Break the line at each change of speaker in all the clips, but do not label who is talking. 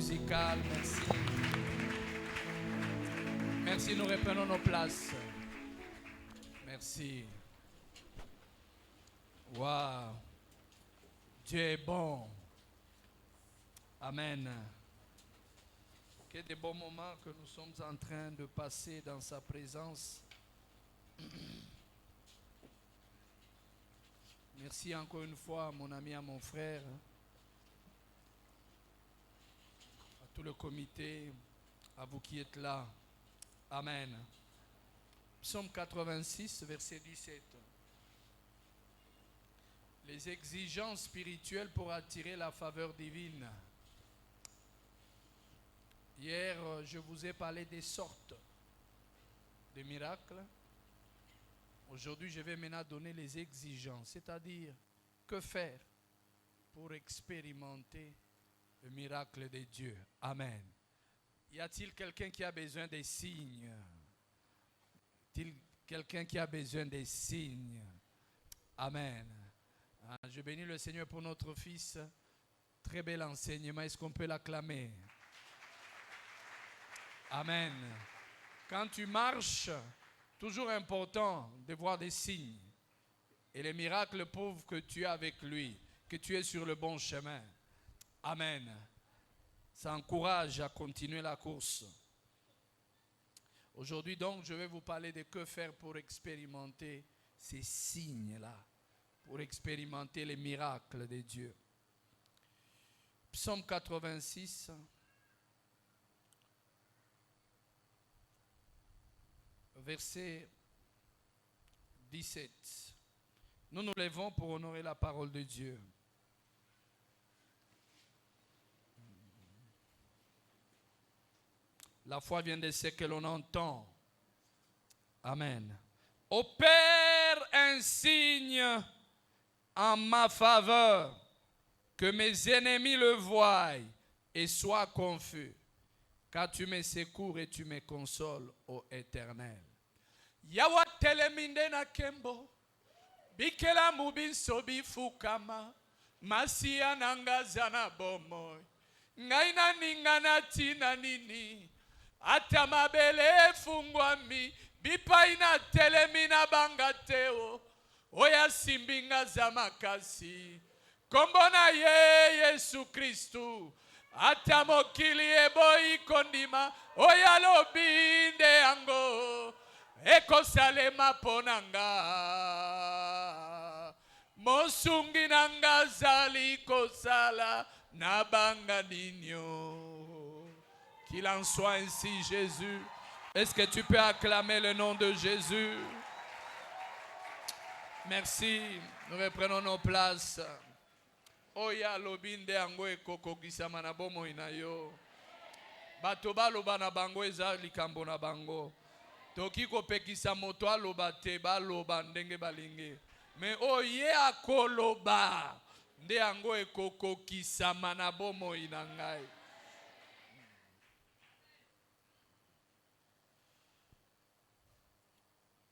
musicale. Merci. Merci, nous reprenons nos places. Merci. Waouh. Dieu est bon. Amen. Quel des bons moments que nous sommes en train de passer dans sa présence. Merci encore une fois à mon ami, à mon frère, à tout le comité, à vous qui êtes là. Amen. Psaume 86, verset 17. Les exigences spirituelles pour attirer la faveur divine. Hier, je vous ai parlé des sortes de miracles. Aujourd'hui, je vais maintenant donner les exigences, c'est-à-dire que faire pour expérimenter le miracle de Dieu. Amen. Y a-t-il quelqu'un qui a besoin des signes? Y a-t-il quelqu'un qui a besoin des signes? Amen. Je bénis le Seigneur pour notre fils. Très bel enseignement. Est-ce qu'on peut l'acclamer? Amen. Quand tu marches, toujours important de voir des signes. Et les miracles prouvent que tu es avec lui, que tu es sur le bon chemin. Amen. Ça encourage à continuer la course. Aujourd'hui donc, je vais vous parler de que faire pour expérimenter ces signes-là, pour expérimenter les miracles de Dieu. Psaume 86. Verset 17. Nous nous levons pour honorer la parole de Dieu. La foi vient de ce que l'on entend. Amen. Opère un signe en ma faveur, que mes ennemis le voient et soient confus. Car tu me secours et tu me consoles, ô Éternel. Yawa teleminde na kembo, bikela mubinso bifukama, masia nangazana bomoy, ngaina ningana tina nini, atamabele fungwami, bipaina telemina bangateo, oya simbinga zamakasi, kombona ye Yesu Kristu, atamokili eboi kondima, oya lobinde ango, eko salema ponanga, mosungi nanga zali kosala nabanga ninyo. Qu'il en soit ainsi, Jésus. Est-ce que tu peux acclamer le nom de Jésus? Merci. Nous reprenons nos places. Oya lobinde ango ekoko gisama na bomo inayo. Bato baloba na bango eza likambo na bango. Toki kopekisa moto aloba te baloba ndenge balingi. Me oye akoloba nde ango ekoko kisama na bomo inangai.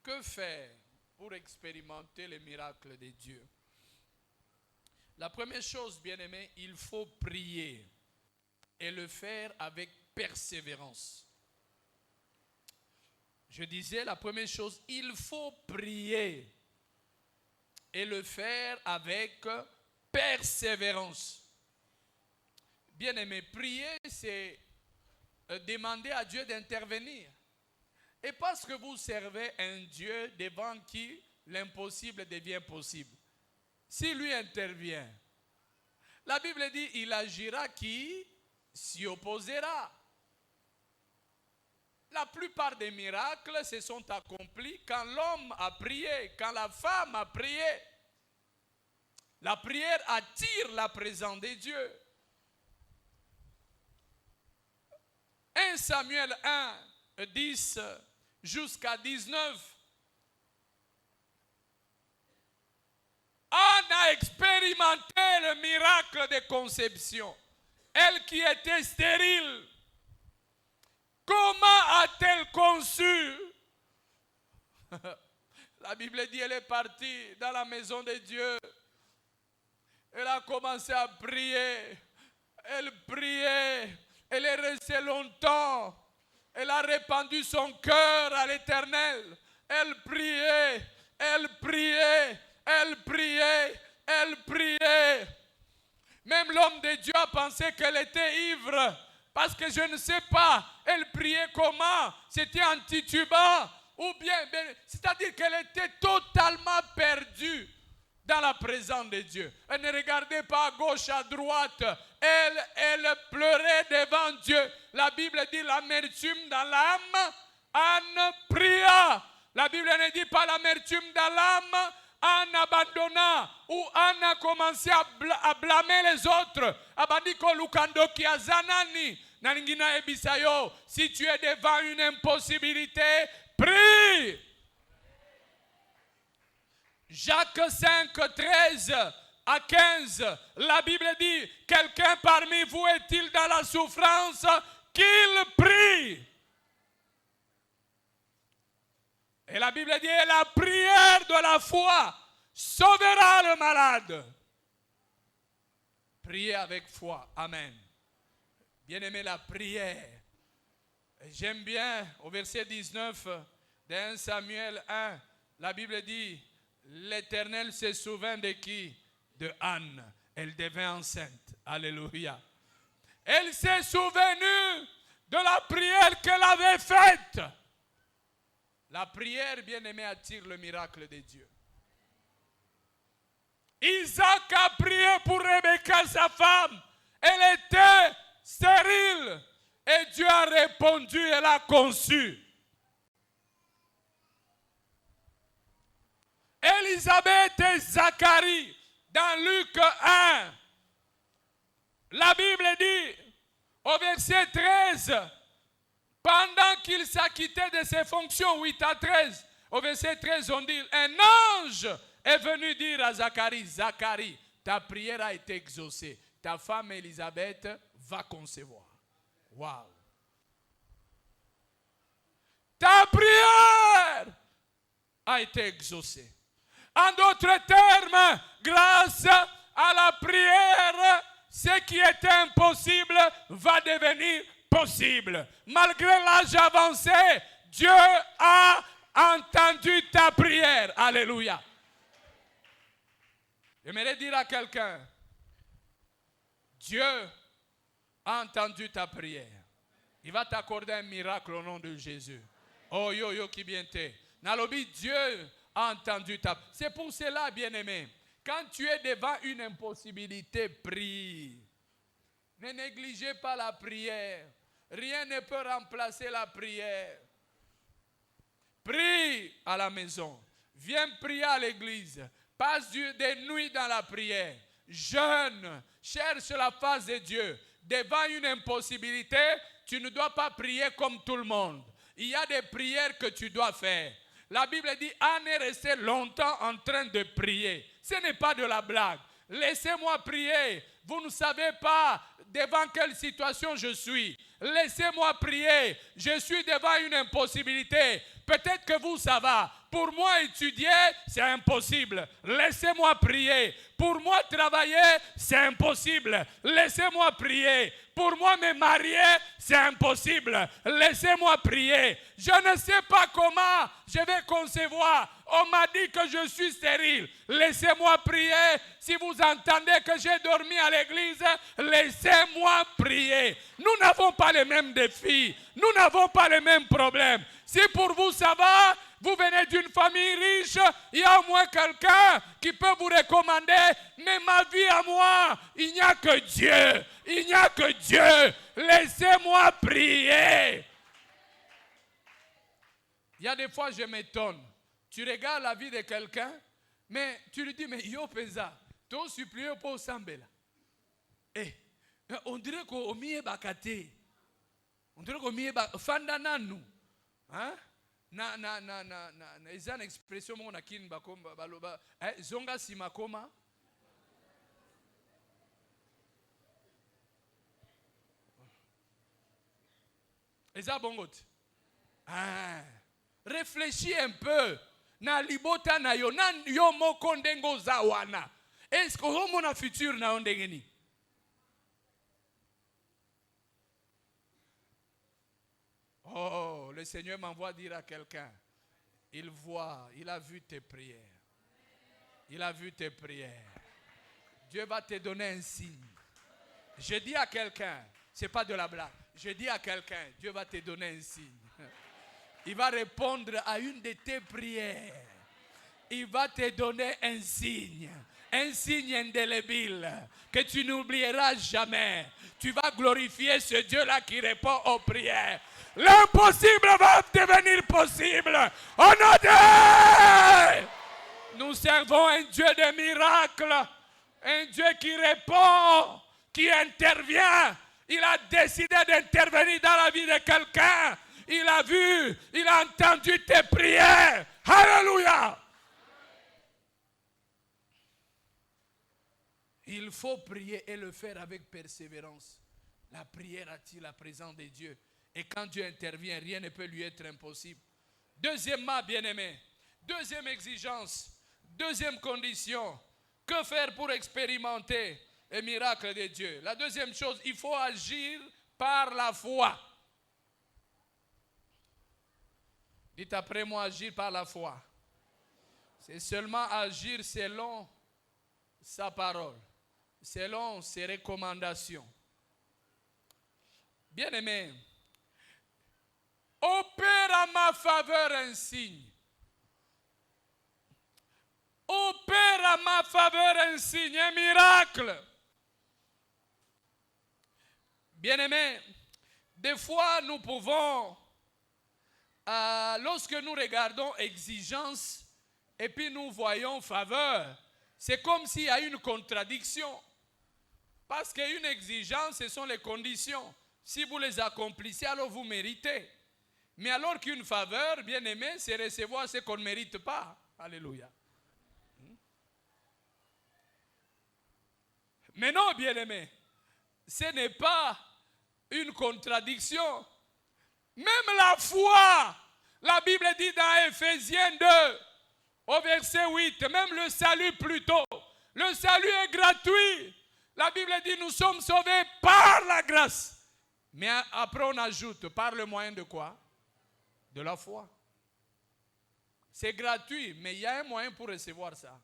Que faire pour expérimenter les miracles de Dieu? La première chose, bien-aimé, il faut prier et le faire avec persévérance. Je disais, la première chose, il faut prier et le faire avec persévérance. Bien-aimé, prier, c'est demander à Dieu d'intervenir. Et parce que vous servez un Dieu devant qui l'impossible devient possible. Si lui intervient, la Bible dit, il agira qui s'y opposera. La plupart des miracles se sont accomplis quand l'homme a prié, quand la femme a prié. La prière attire la présence de Dieu. 1 Samuel 1, 10 jusqu'à 19. Anne a expérimenté le miracle de conception. Elle qui était stérile. Comment a-t-elle conçu? La Bible dit, elle est partie dans la maison de Dieu. Elle a commencé à prier. Elle priait. Elle est restée longtemps. Elle a répandu son cœur à l'Éternel. Elle priait, elle priait, elle priait, elle priait. Même l'homme de Dieu a pensé qu'elle était ivre. Parce que je ne sais pas, elle priait comment? C'était en titubant. Ou bien, c'est-à-dire qu'elle était totalement perdue dans la présence de Dieu. Elle ne regardait pas à gauche, à droite. Elle pleurait devant Dieu. La Bible dit l'amertume dans l'âme. Anne pria. La Bible ne dit pas l'amertume dans l'âme. Anne abandonna. Ou Anne a commencé à blâmer les autres. Abandiko lukandoki azanani. Nalingina ebisayo. Si tu es devant une impossibilité, prie. Jacques 5, 13 à 15, la Bible dit, quelqu'un parmi vous est-il dans la souffrance, qu'il prie. Et la Bible dit, la prière de la foi sauvera le malade. Priez avec foi. Amen. Bien-aimé, la prière. J'aime bien, au verset 19 de 1 Samuel 1, la Bible dit, l'Éternel se souvint de qui? De Anne. Elle devint enceinte. Alléluia. Elle s'est souvenue de la prière qu'elle avait faite. La prière, bien-aimée, attire le miracle de Dieu. Isaac a prié pour Rebecca, sa femme. Elle était stérile. Et Dieu a répondu, elle a conçu. Élisabeth et Zacharie, dans Luc 1, la Bible dit, au verset 13, pendant qu'il s'acquittait de ses fonctions, 8 à 13, au verset 13, on dit, un ange est venu dire à Zacharie, Zacharie, ta prière a été exaucée, ta femme Élisabeth va concevoir. Waouh! Ta prière a été exaucée. En d'autres termes, grâce à la prière, ce qui était impossible va devenir possible. Malgré l'âge avancé, Dieu a entendu ta prière. Alléluia. J'aimerais dire à quelqu'un, Dieu a entendu ta prière. Il va t'accorder un miracle au nom de Jésus. Oh yo yo qui bien t'es. Nalobi, Dieu a entendu ta prière. C'est pour cela, bien-aimé, quand tu es devant une impossibilité, prie. Ne négligez pas la prière. Rien ne peut remplacer la prière. Prie à la maison. Viens prier à l'église. Passe des nuits dans la prière. Jeûne. Cherche la face de Dieu. Devant une impossibilité, tu ne dois pas prier comme tout le monde. Il y a des prières que tu dois faire. La Bible dit, Anne est restée longtemps en train de prier. Ce n'est pas de la blague. Laissez-moi prier. Vous ne savez pas devant quelle situation je suis. Laissez-moi prier. Je suis devant une impossibilité. Peut-être que vous, ça va. Pour moi, étudier, c'est impossible. Laissez-moi prier. Pour moi, travailler, c'est impossible. Laissez-moi prier. Pour moi, me marier, c'est impossible. Laissez-moi prier. Je ne sais pas comment je vais concevoir. On m'a dit que je suis stérile. Laissez-moi prier. Si vous entendez que j'ai dormi à l'église, laissez-moi prier. Nous n'avons pas les mêmes défis. Nous n'avons pas les mêmes problèmes. Si pour vous ça va, vous venez d'une famille riche, il y a au moins quelqu'un qui peut vous recommander, mais ma vie à moi, il n'y a que Dieu. Il n'y a que Dieu. Laissez-moi prier. Il y a des fois, je m'étonne. Tu regardes la vie de quelqu'un, mais tu lui dis, mais yo pesa, toi supplié pour Sambela. Eh, on dirait qu'on m'y est bakate. On dirait qu'on m'y est bakate. Fandananou. Hein? Ils ont une expression mon akin bakomba baloba zonga simakoma. Eza bongot. Réfléchis un peu. Na libota na yo nan yo moko ndengo zawana. Est-ce que homo na futur na ondengeni? le Seigneur m'envoie dire à quelqu'un, il voit, il a vu tes prières. Il a vu tes prières. Dieu va te donner un signe. Je dis à quelqu'un, ce n'est pas de la blague, je dis à quelqu'un, Dieu va te donner un signe. Il va répondre à une de tes prières. Il va te donner un signe indélébile que tu n'oublieras jamais. Tu vas glorifier ce Dieu-là qui répond aux prières. L'impossible va devenir possible. Au nom de... Nous servons un Dieu de miracles, un Dieu qui répond, qui intervient. Il a décidé d'intervenir dans la vie de quelqu'un. Il a vu, il a entendu tes prières. Alléluia. Il faut prier et le faire avec persévérance. La prière attire la présence de Dieu. Et quand Dieu intervient, rien ne peut lui être impossible. Deuxièmement, bien-aimé, deuxième exigence, deuxième condition, que faire pour expérimenter les miracles de Dieu? La deuxième chose, il faut agir par la foi. Dites après moi, agir par la foi. C'est seulement agir selon sa parole, selon ses recommandations. Bien-aimé, opère à ma faveur un signe. Opère à ma faveur un signe, un miracle. Bien-aimé, des fois nous pouvons, lorsque nous regardons exigence et puis nous voyons faveur, c'est comme s'il y a une contradiction. Parce qu'une exigence, ce sont les conditions. Si vous les accomplissez, alors vous méritez. Mais alors qu'une faveur, bien aimé, c'est recevoir ce qu'on ne mérite pas. Alléluia. Mais non, bien aimé, ce n'est pas une contradiction. Même la foi, la Bible dit dans Ephésiens 2, au verset 8, même le salut plutôt. Le salut est gratuit. La Bible dit nous sommes sauvés par la grâce. Mais après on ajoute par le moyen de quoi? De la foi. C'est gratuit, mais il y a un moyen pour recevoir ça.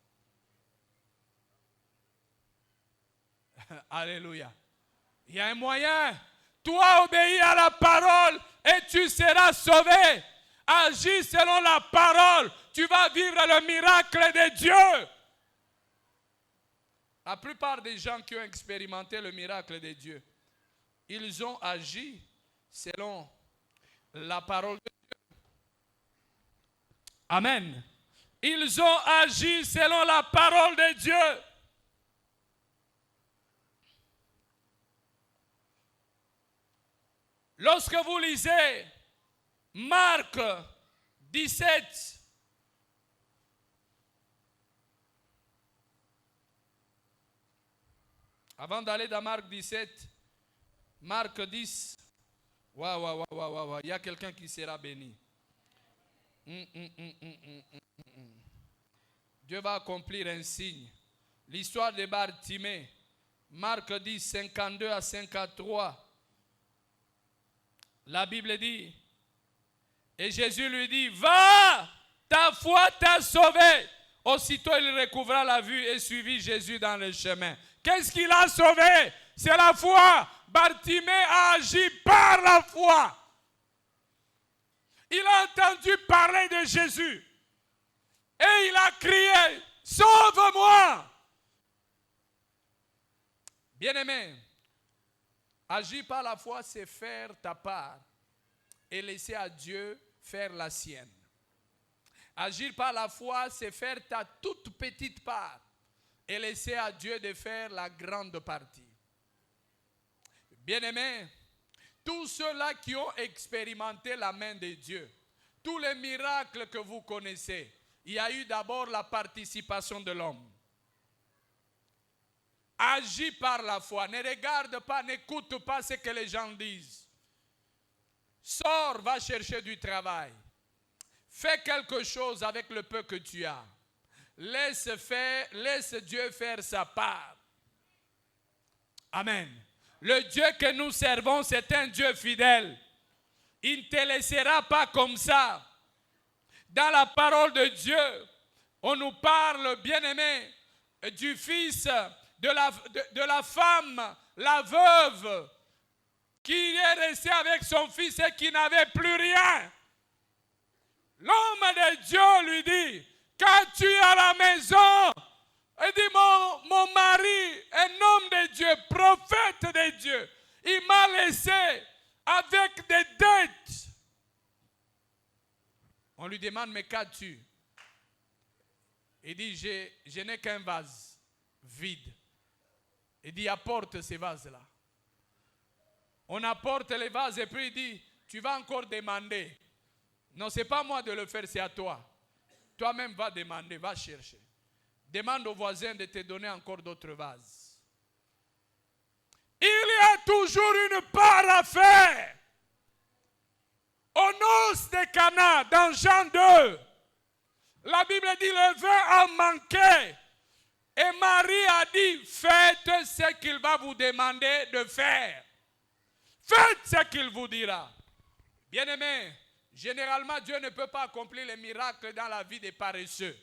Alléluia. Il y a un moyen. Toi obéis à la parole et tu seras sauvé. Agis selon la parole. Tu vas vivre le miracle de Dieu. La plupart des gens qui ont expérimenté le miracle de Dieu, ils ont agi selon la parole de Dieu. Amen. Ils ont agi selon la parole de Dieu. Lorsque vous lisez Marc 17, avant d'aller dans Marc 17, Marc 10, waouh, il y a quelqu'un qui sera béni. Dieu va accomplir un signe. L'histoire de Bartimée, Marc 10, 52 à 53. La Bible dit, et Jésus lui dit, va, ta foi t'a sauvé. Aussitôt il recouvra la vue et suivit Jésus dans le chemin. Qu'est-ce qu'il a sauvé? C'est la foi. Bartimée a agi par la foi. Il a entendu parler de Jésus. Et il a crié, sauve-moi. Bien-aimé, agir par la foi, c'est faire ta part et laisser à Dieu faire la sienne. Agir par la foi, c'est faire ta toute petite part et laisser à Dieu de faire la grande partie. Bien-aimés, tous ceux-là qui ont expérimenté la main de Dieu, tous les miracles que vous connaissez, il y a eu d'abord la participation de l'homme. Agis par la foi, ne regarde pas, n'écoute pas ce que les gens disent. Sors, va chercher du travail. Fais quelque chose avec le peu que tu as. Laisse Dieu faire sa part. Amen. Le Dieu que nous servons, c'est un Dieu fidèle. il ne te laissera pas comme ça. Dans la parole de Dieu, on nous parle, bien-aimé, du fils, de la femme, la veuve, qui est resté avec son fils et qui n'avait plus rien. L'homme de Dieu lui dit, quand tu es à la maison, il dit, mon mari, un homme de Dieu, prophète de Dieu, il m'a laissé avec des dettes. On lui demande, mais qu'as-tu? Il dit, je n'ai qu'un vase vide. Il dit, apporte ces vases-là. On apporte les vases et puis il dit, tu vas encore demander. Non, ce n'est pas moi de le faire, c'est à toi. Toi-même va demander, va chercher. Demande aux voisins de te donner encore d'autres vases. Il y a toujours une part à faire. Aux noces de Cana, dans Jean 2, la Bible dit le vin a manqué. Et Marie a dit, faites ce qu'il va vous demander de faire. Faites ce qu'il vous dira. Bien-aimés, généralement, Dieu ne peut pas accomplir les miracles dans la vie des paresseux.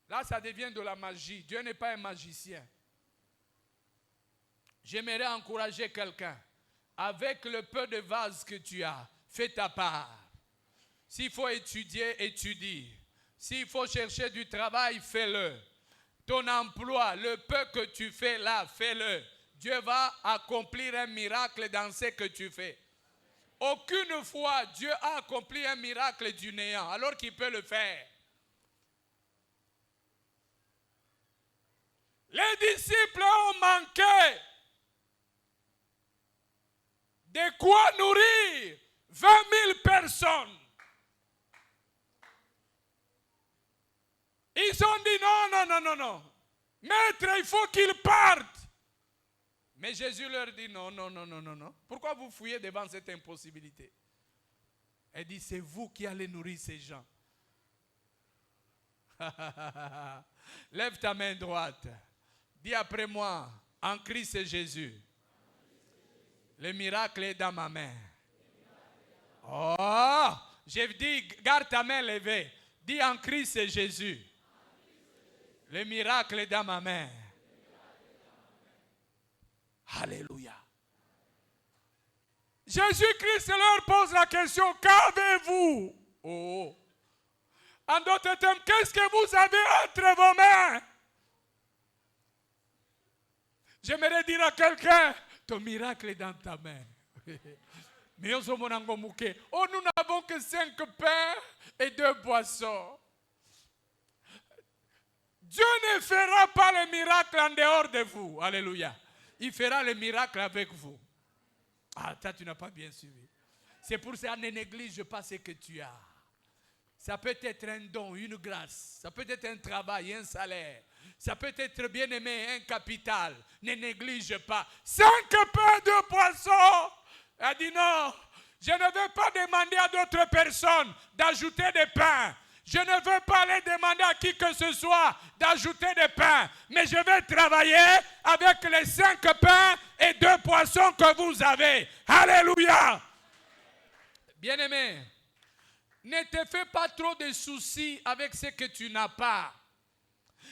Là, ça devient de la magie. Dieu n'est pas un magicien. J'aimerais encourager quelqu'un. Avec le peu de vase que tu as, fais ta part. S'il faut étudier, étudie. S'il faut chercher du travail, fais-le. Ton emploi, le peu que tu fais là, fais-le. Dieu va accomplir un miracle dans ce que tu fais. Aucune fois, Dieu a accompli un miracle du néant, alors qu'il peut le faire. Les disciples ont manqué de quoi nourrir 20 000 personnes. Ils ont dit non. Maître, il faut qu'il parte. Mais Jésus leur dit non. Pourquoi vous fouillez devant cette impossibilité? Elle dit, c'est vous qui allez nourrir ces gens. Lève ta main droite. Dis après moi, en Christ Jésus. Le miracle est dans ma main. Oh, je dis, garde ta main levée. Dis en Christ Jésus. Le miracle est dans ma main. Alléluia. Jésus-Christ leur pose la question, qu'avez-vous? Oh. En d'autres termes, qu'est-ce que vous avez entre vos mains? J'aimerais dire à quelqu'un, ton miracle est dans ta main. Mais oh, nous n'avons que 5 pains et 2 poissons. Dieu ne fera pas le miracle en dehors de vous. Alléluia. Il fera le miracle avec vous. Ah, toi, tu n'as pas bien suivi. C'est pour ça, ne néglige pas ce que tu as. Ça peut être un don, une grâce. Ça peut être un travail, un salaire. Ça peut être, bien aimé, un capital. Ne néglige pas. 5 pains, 2 poissons. Elle dit non, je ne veux pas demander à d'autres personnes d'ajouter des pains. Je ne veux pas aller demander à qui que ce soit d'ajouter des pains. Mais je vais travailler avec les 5 pains et 2 poissons que vous avez. Alléluia. Bien-aimé, ne te fais pas trop de soucis avec ce que tu n'as pas.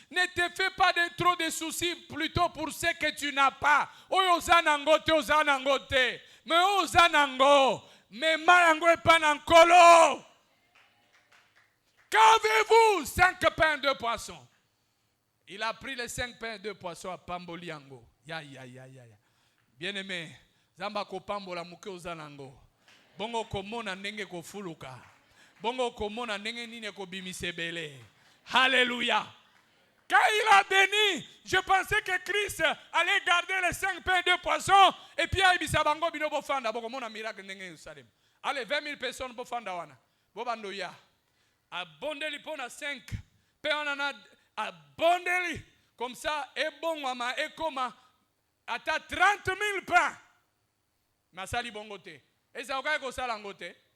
Ne te fais pas trop de soucis plutôt pour ce que tu n'as pas. Mais ozanango, mais malango et panankolo. Qu'avez-vous? 5 pains, 2 poissons. Il a pris les 5 pains et 2 poissons à Pamboliango. Ya. Bien-aimé, Zamba ko pambola muke ozanango. Bongo komona ndenge ko fuluka. Bongo komona ndenge nini ko bimisebele. Alléluia. Quand il a béni, je pensais que Christ allait garder les 5 pains et 2 poissons. Et puis il a bango bino bofanda. Bongo mona miracle ndenge Yerusalem. Allez, 20 000 personnes bofanda wana. Bobando ya. Abondeli pona 5. Pe on en a abondeli. Comme ça, et bon mama, et comment. Ata 30 000 pains. Masali bongote. Et ça,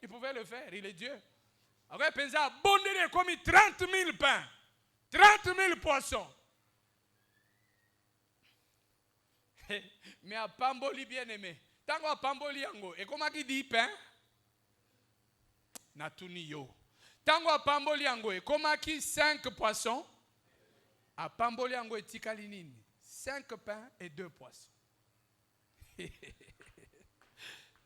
il pouvait le faire, il est Dieu. Après, pensez à abondeli comme 30 000 pains. 30 000 poissons. Mais à Pamboli bien aimé, Tango apamboli yango. Et comment qui dit pain? Natuni yo. Tango apamboli yango. Et comment qui 5 poissons? Apamboli yango etikali nini? 5 pains et 2 poissons.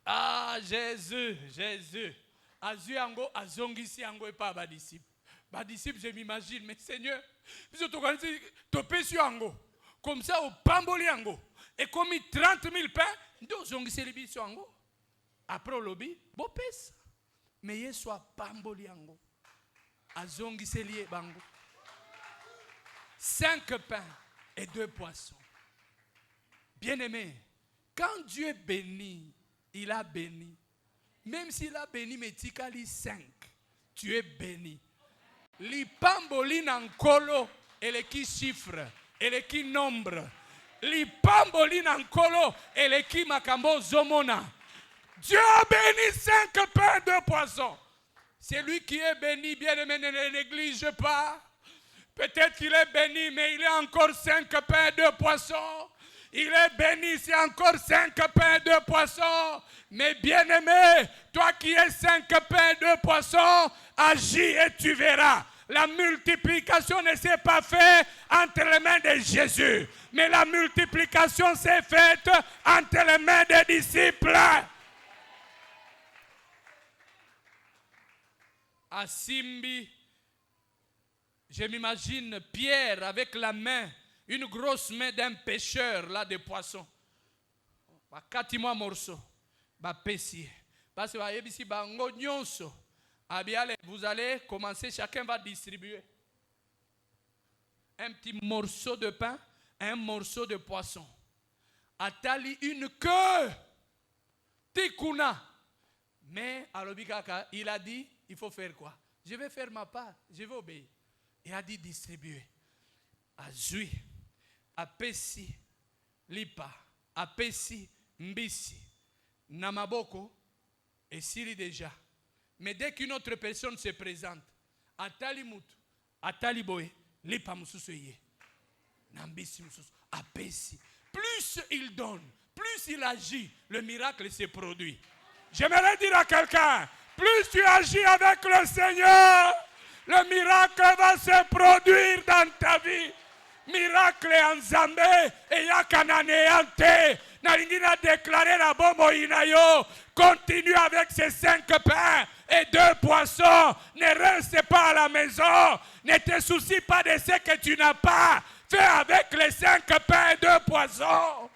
Ah, Jésus. Azu yango, azongisi yango et pas ba disciple. Ba disciple, je m'imagine, mais Seigneur, tu yango. Comme ça, au pamboli yango. Et comme 30 000 pains, nous zongisi les biso yango. Après au lobby, bo pesa. Mais il soit pamboli yango. Azongisi lié bango. 5 pains et 2 poissons. Bien-aimé, quand Dieu bénit, il a béni. Même s'il a béni, mais tikali 5, tu es béni. Li pamboli nankolo, et qui chiffre, et qui nombre. Li pamboli nankolo, et qui makambo zomona. Dieu a béni 5 pains et 2 poissons. C'est lui qui est béni, bien-aimé, ne néglige pas. Peut-être qu'il est béni, mais il est encore 5 pains et 2 poissons. Il est béni, c'est encore 5 pains et 2 poissons. Mais bien-aimé, toi qui es 5 pains et 2 poissons, agis et tu verras. La multiplication ne s'est pas faite entre les mains de Jésus. Mais la multiplication s'est faite entre les mains des disciples. À Simbi, je m'imagine Pierre avec la main, une grosse main d'un pêcheur là de poissons. Ba 4 mois morceau, ba pesi. Parce que ici bango nyonso. Vous allez commencer, chacun va distribuer un petit morceau de pain, un morceau de poisson. Atali une queue. Tikuna. Mais Alobikaka, il a dit, il faut faire quoi? Je vais faire ma part, je vais obéir. Il a dit distribuer. Azui, apesi, lipa, apesi, mbisi, namaboko, et sili déjà. Mais dès qu'une autre personne se présente, atali mutu, atali boye, lipa mususuye, nambisi mususu, apesi. Plus il donne, plus il agit, le miracle se produit. J'aimerais dire à quelqu'un, plus tu agis avec le Seigneur, le miracle va se produire dans ta vie. Miracle en Zambé et Yakananeante. Naringina déclaré la bombe inayo. Continue avec ces 5 pains et 2 poissons. Ne reste pas à la maison. Ne te soucie pas de ce que tu n'as pas. Fais avec les 5 pains et 2 poissons.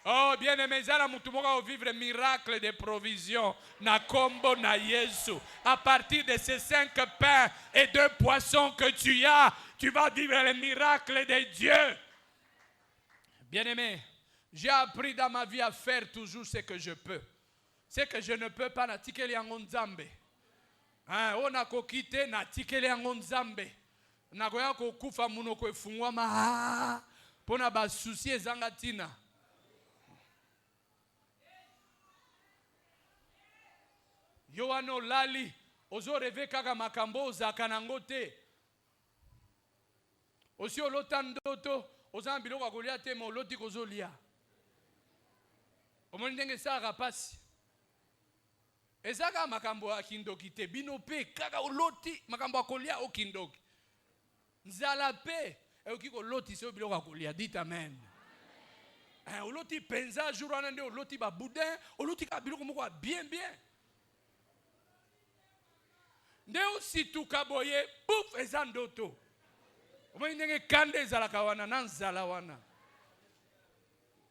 Oh, bien-aimé, zala mutumoka vivre miracle de provision. Na kombo na Yesu. À partir de ces 5 pains et 2 poissons que tu as, tu vas vivre le miracle de Dieu. Bien-aimé, j'ai appris dans ma vie à faire toujours ce que je peux. Ce que je ne peux pas, na tikeli yango nzambe. On a kokite na tikeli yango nzambe. Na koya kokufa munoko efungwama. Pona ba souci ezanga tina. Yohano lali, ozo reve kaka makambo ozaka nango te. Osi olota ndoto, ozana biloko akolia te, ma oloti kozolia. Omoni ndenge salaka pasi. Ezaka makambo akindoki te, bino pe kaka oloti makambo akolia okindoki. Nzala pe, euki koloti se biloko akolia, dit amen. Oloti penza jour wana nde oloti ba boudin, oloti ka biloko moko bien. Nde osituka boye, pouf, eza ndoto. Omoni ndenge kande ezalaka wana, na nzala wana.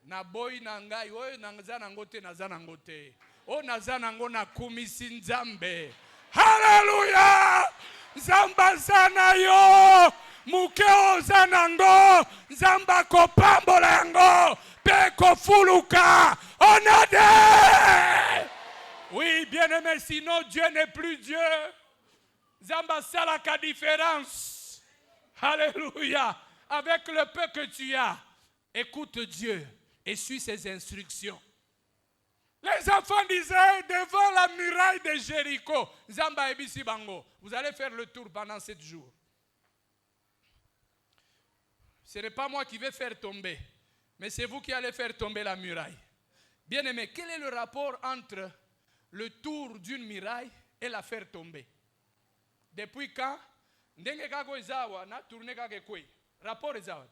Na boyi na ngai, oyo naza nango te, naza nango te. O naza nango na kumisi nzambe. Hallelujah! Nzamba sana yo! Muke oza nango! Nzamba kopambola yango! Pe kofuluka! Onade! Oui, bien-aimé, sinon Dieu n'est plus Dieu. Zamba salaka différence. Alléluia. Avec le peu que tu as, écoute Dieu et suis ses instructions. Les enfants d'Israël devant la muraille de Jéricho. Zamba ebisi bango. Vous allez faire le tour pendant 7 jours. Ce n'est pas moi qui vais faire tomber, mais c'est vous qui allez faire tomber la muraille. Bien-aimé, quel est le rapport entre le tour d'une muraille et la faire tomber? Depuis quand? Ndenge kako ezawa na tourner kake kwe. Rapport ezawa.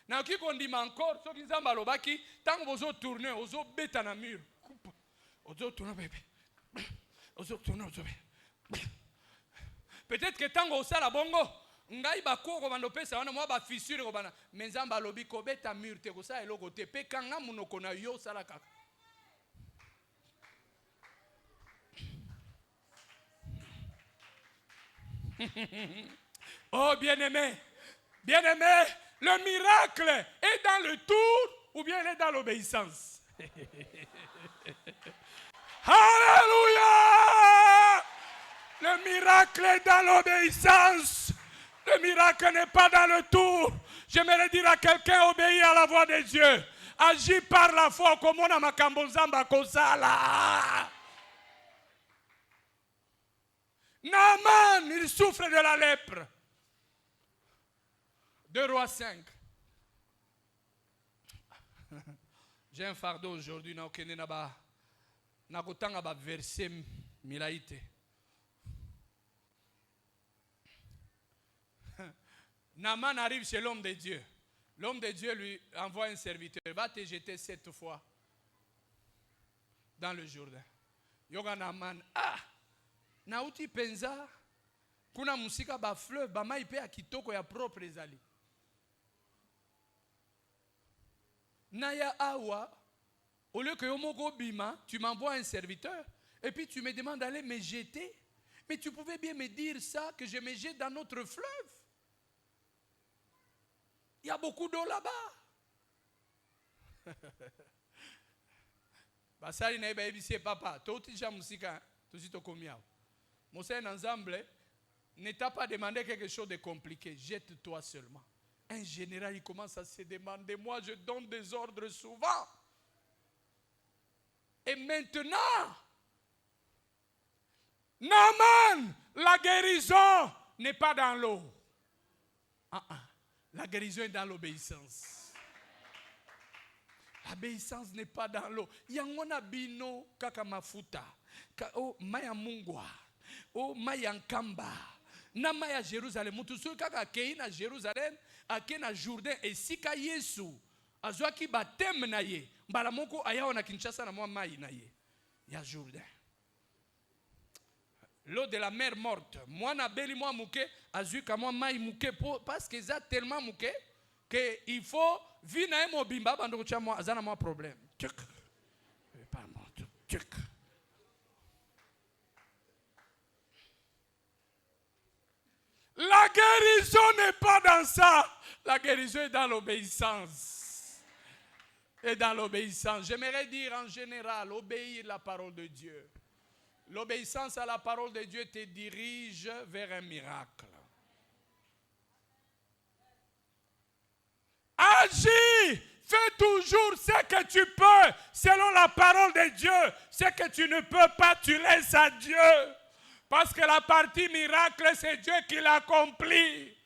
Na ki kondima encore soki nzamba alobaki tango bozo tourner ozo beta na mur. Ozo tourner bébé. Ozo tourner ozo. Peut-être que tango osala bongo ngai bakoko bando pesa wana mwa ba fissure ko bana menzamba alobi ko beta mur te ko sa eloko te pe kanga munoko na yo sala kaka. Oh bien-aimé, bien-aimé, le miracle est dans le tour ou bien il est dans l'obéissance? Alléluia! Le miracle est dans l'obéissance. Le miracle n'est pas dans le tour. J'aimerais dire à quelqu'un, obéis à la voix de Dieu. Agis par la foi comme on a makambo nzamba kozala. Naaman, il souffre de la lèpre. 2 Rois 5. J'ai un fardeau aujourd'hui. Na kotanga ba verset milaite. Naaman arrive chez l'homme de Dieu. L'homme de Dieu lui envoie un serviteur. Va te jeter 7 fois dans le Jourdain. Yoga Naaman. Ah! Nauti penza. Kuna musika ba fleuve. Ba mai pe akitoko ya propre ezali. Naya awa. Au lieu que yomoko bima, tu m'envoies un serviteur. Et puis tu me demandes d'aller me jeter. Mais tu pouvais bien me dire ça, que je me jette dans notre fleuve. Il y a beaucoup d'eau là-bas. Basali na eba ebisi papa, toti ja musika, tozito komiao. Mose n'ensemble ne t'a pas demandé quelque chose de compliqué, jette-toi seulement. Un général il commence à se demander, moi je donne des ordres souvent. Et maintenant, Naaman, la guérison n'est pas dans l'eau. La guérison est dans l'obéissance. L'obéissance n'est pas dans l'eau. Yangona bino kaka mafuta. O maya mungwa. O maya nkamba. Na maya Jérusalem. Mutusu kaka kei na Jérusalem. Ake na Jourdain. Et sika Yesu. Azwaki batem na ye. Mbala moko ayawa na Kinshasa na mwa mai na ye. Ya Jourdain. L'eau de la mer morte. Moi na beli moi mouke. Azuka moi mai mouke. Parce que ça tellement mouke. Que il faut. Vina emo bimba. Bandoko tia moi. Azana moi problème. Tchuk. Tchuk. La guérison n'est pas dans ça. La guérison est dans l'obéissance. Et dans l'obéissance. J'aimerais dire en général, obéir à la parole de Dieu. L'obéissance à la parole de Dieu te dirige vers un miracle. Agis, fais toujours ce que tu peux selon la parole de Dieu. Ce que tu ne peux pas, tu laisses à Dieu. Parce que la partie miracle, c'est Dieu qui l'accomplit.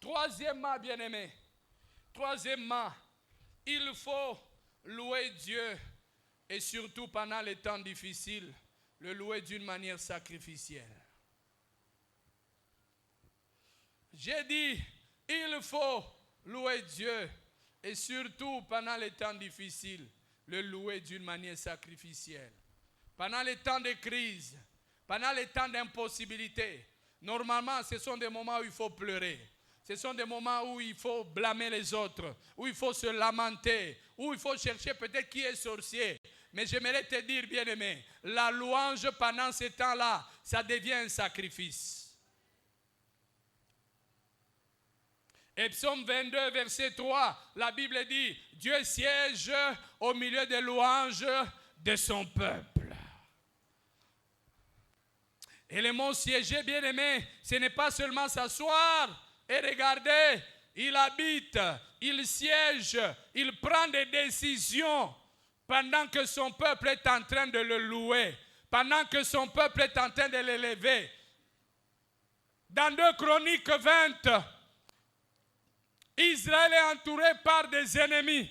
Troisièmement, bien-aimé, il faut louer Dieu et surtout pendant les temps difficiles, le louer d'une manière sacrificielle. J'ai dit, il faut louer Dieu et surtout pendant les temps difficiles, le louer d'une manière sacrificielle. Pendant les temps de crise, pendant les temps d'impossibilité, normalement ce sont des moments où il faut pleurer. Ce sont des moments où il faut blâmer les autres, où il faut se lamenter, où il faut chercher peut-être qui est sorcier. Mais j'aimerais te dire, bien-aimé, la louange pendant ces temps-là, ça devient un sacrifice. Et Psaume 22, verset 3, la Bible dit, Dieu siège au milieu des louanges de son peuple. Et le mot siéger, bien-aimé, ce n'est pas seulement s'asseoir. Et regardez, il habite, il siège, il prend des décisions pendant que son peuple est en train de le louer, pendant que son peuple est en train de l'élever. Dans 2 Chroniques 20, Israël est entouré par des ennemis.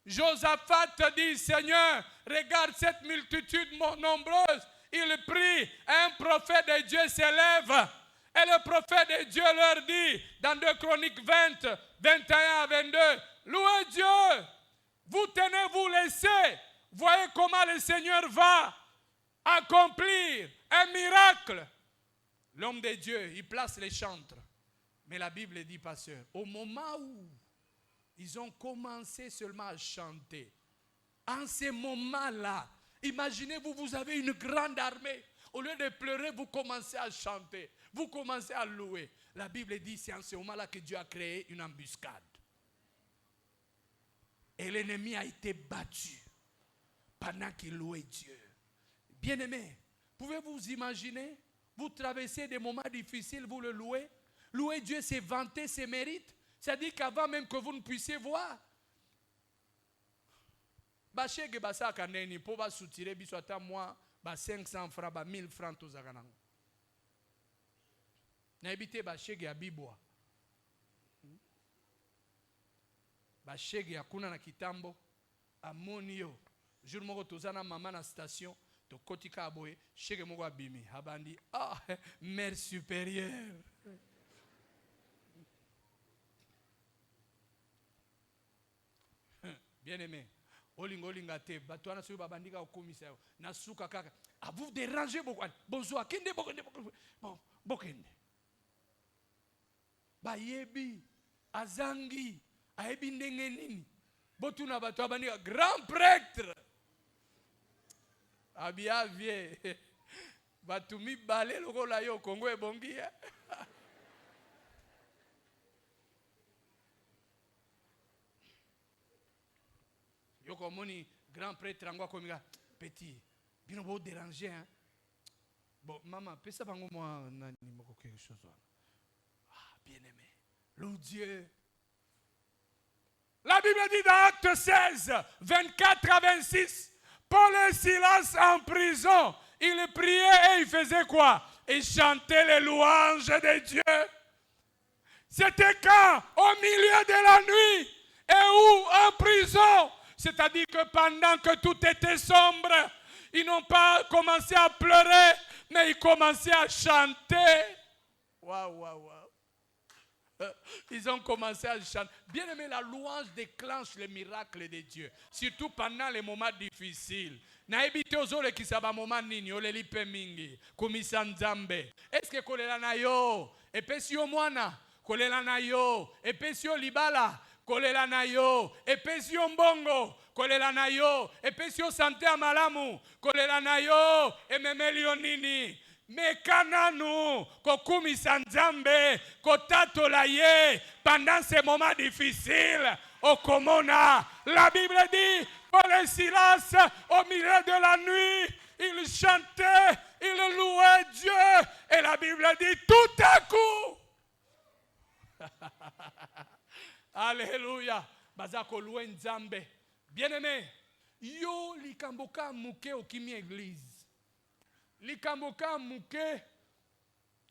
Josaphat dit, Seigneur, regarde cette multitude nombreuse. Il prie, un prophète de Dieu s'élève. Et le prophète de Dieu leur dit, dans 2 Chroniques 20, 21 à 22, louez Dieu, vous tenez, vous laissez. Voyez comment le Seigneur va accomplir un miracle. L'homme de Dieu, il place les chantres. Mais la Bible dit, pasteur, au moment où ils ont commencé seulement à chanter, en ce moment-là, imaginez-vous, vous avez une grande armée. Au lieu de pleurer, vous commencez à chanter. Vous commencez à louer. La Bible dit, c'est en ce moment-là que Dieu a créé une embuscade. Et l'ennemi a été battu pendant qu'il louait Dieu. Bien-aimés, pouvez-vous imaginer, vous traversez des moments difficiles, vous le louez. Louer Dieu, c'est vanter ses mérites. C'est-à-dire qu'avant même que vous ne puissiez voir, bachege basaka neni pour ba soutirer biso ata moi ba 500 francs ba 1000 francs to zakananga. Na ebité bachege ya bibwa. Bachege ya kuna na kitambo amoni yo. Jour moko tozana mama na station to kotika aboye chege moko abimi abandi mère supérieure. Bien-aimé, olinga te batwana so babandika okomisa yo na suka kaka a vous déranger beaucoup bonjour kende bon bokende bayebi azangi ayebi ndenge nini botuna bato abandika grand prêtre abia vie batumi balé lokola yo Kongo ebongi yo komoni grand prêtre angwa komika petit bino bo déranger hein. Bon maman pesa bango moi nani moko quelque chose bien aimé loue Dieu. La Bible dit dans Acte 16 24 à 26 Paul et Silas en prison, ils priaient et ils faisaient quoi? Ils chantaient les louanges de Dieu. C'était quand? Au milieu de la nuit. Et où? En prison. C'est-à-dire que pendant que tout était sombre, ils n'ont pas commencé à pleurer, mais ils commençaient à chanter. Waouh, waouh, waouh. Ils ont commencé à chanter. Bien aimé, la louange déclenche les miracles de Dieu. Surtout pendant les moments difficiles. Naebite ozole kisaba moment nini oleli pe mingi kumisa nzambe. Est-ce que kolela na yo epesi yo mwana kolela na yo epesi yo libala kolela na yo epesi yo mbongo kolela na yo epesi yo santé ya malamu kolela na yo ememeli yo nini mekananu kokumisa nzambe kotatola ye pendant ces moments difficiles okomona. La Bible dit Paul et Silas au milieu de la nuit ils chantaient, ils louaient Dieu et la Bible dit tout à coup alléluia bazako louer nzambe. Bien-aimé, yo likamboka muke okimi église likamboka muke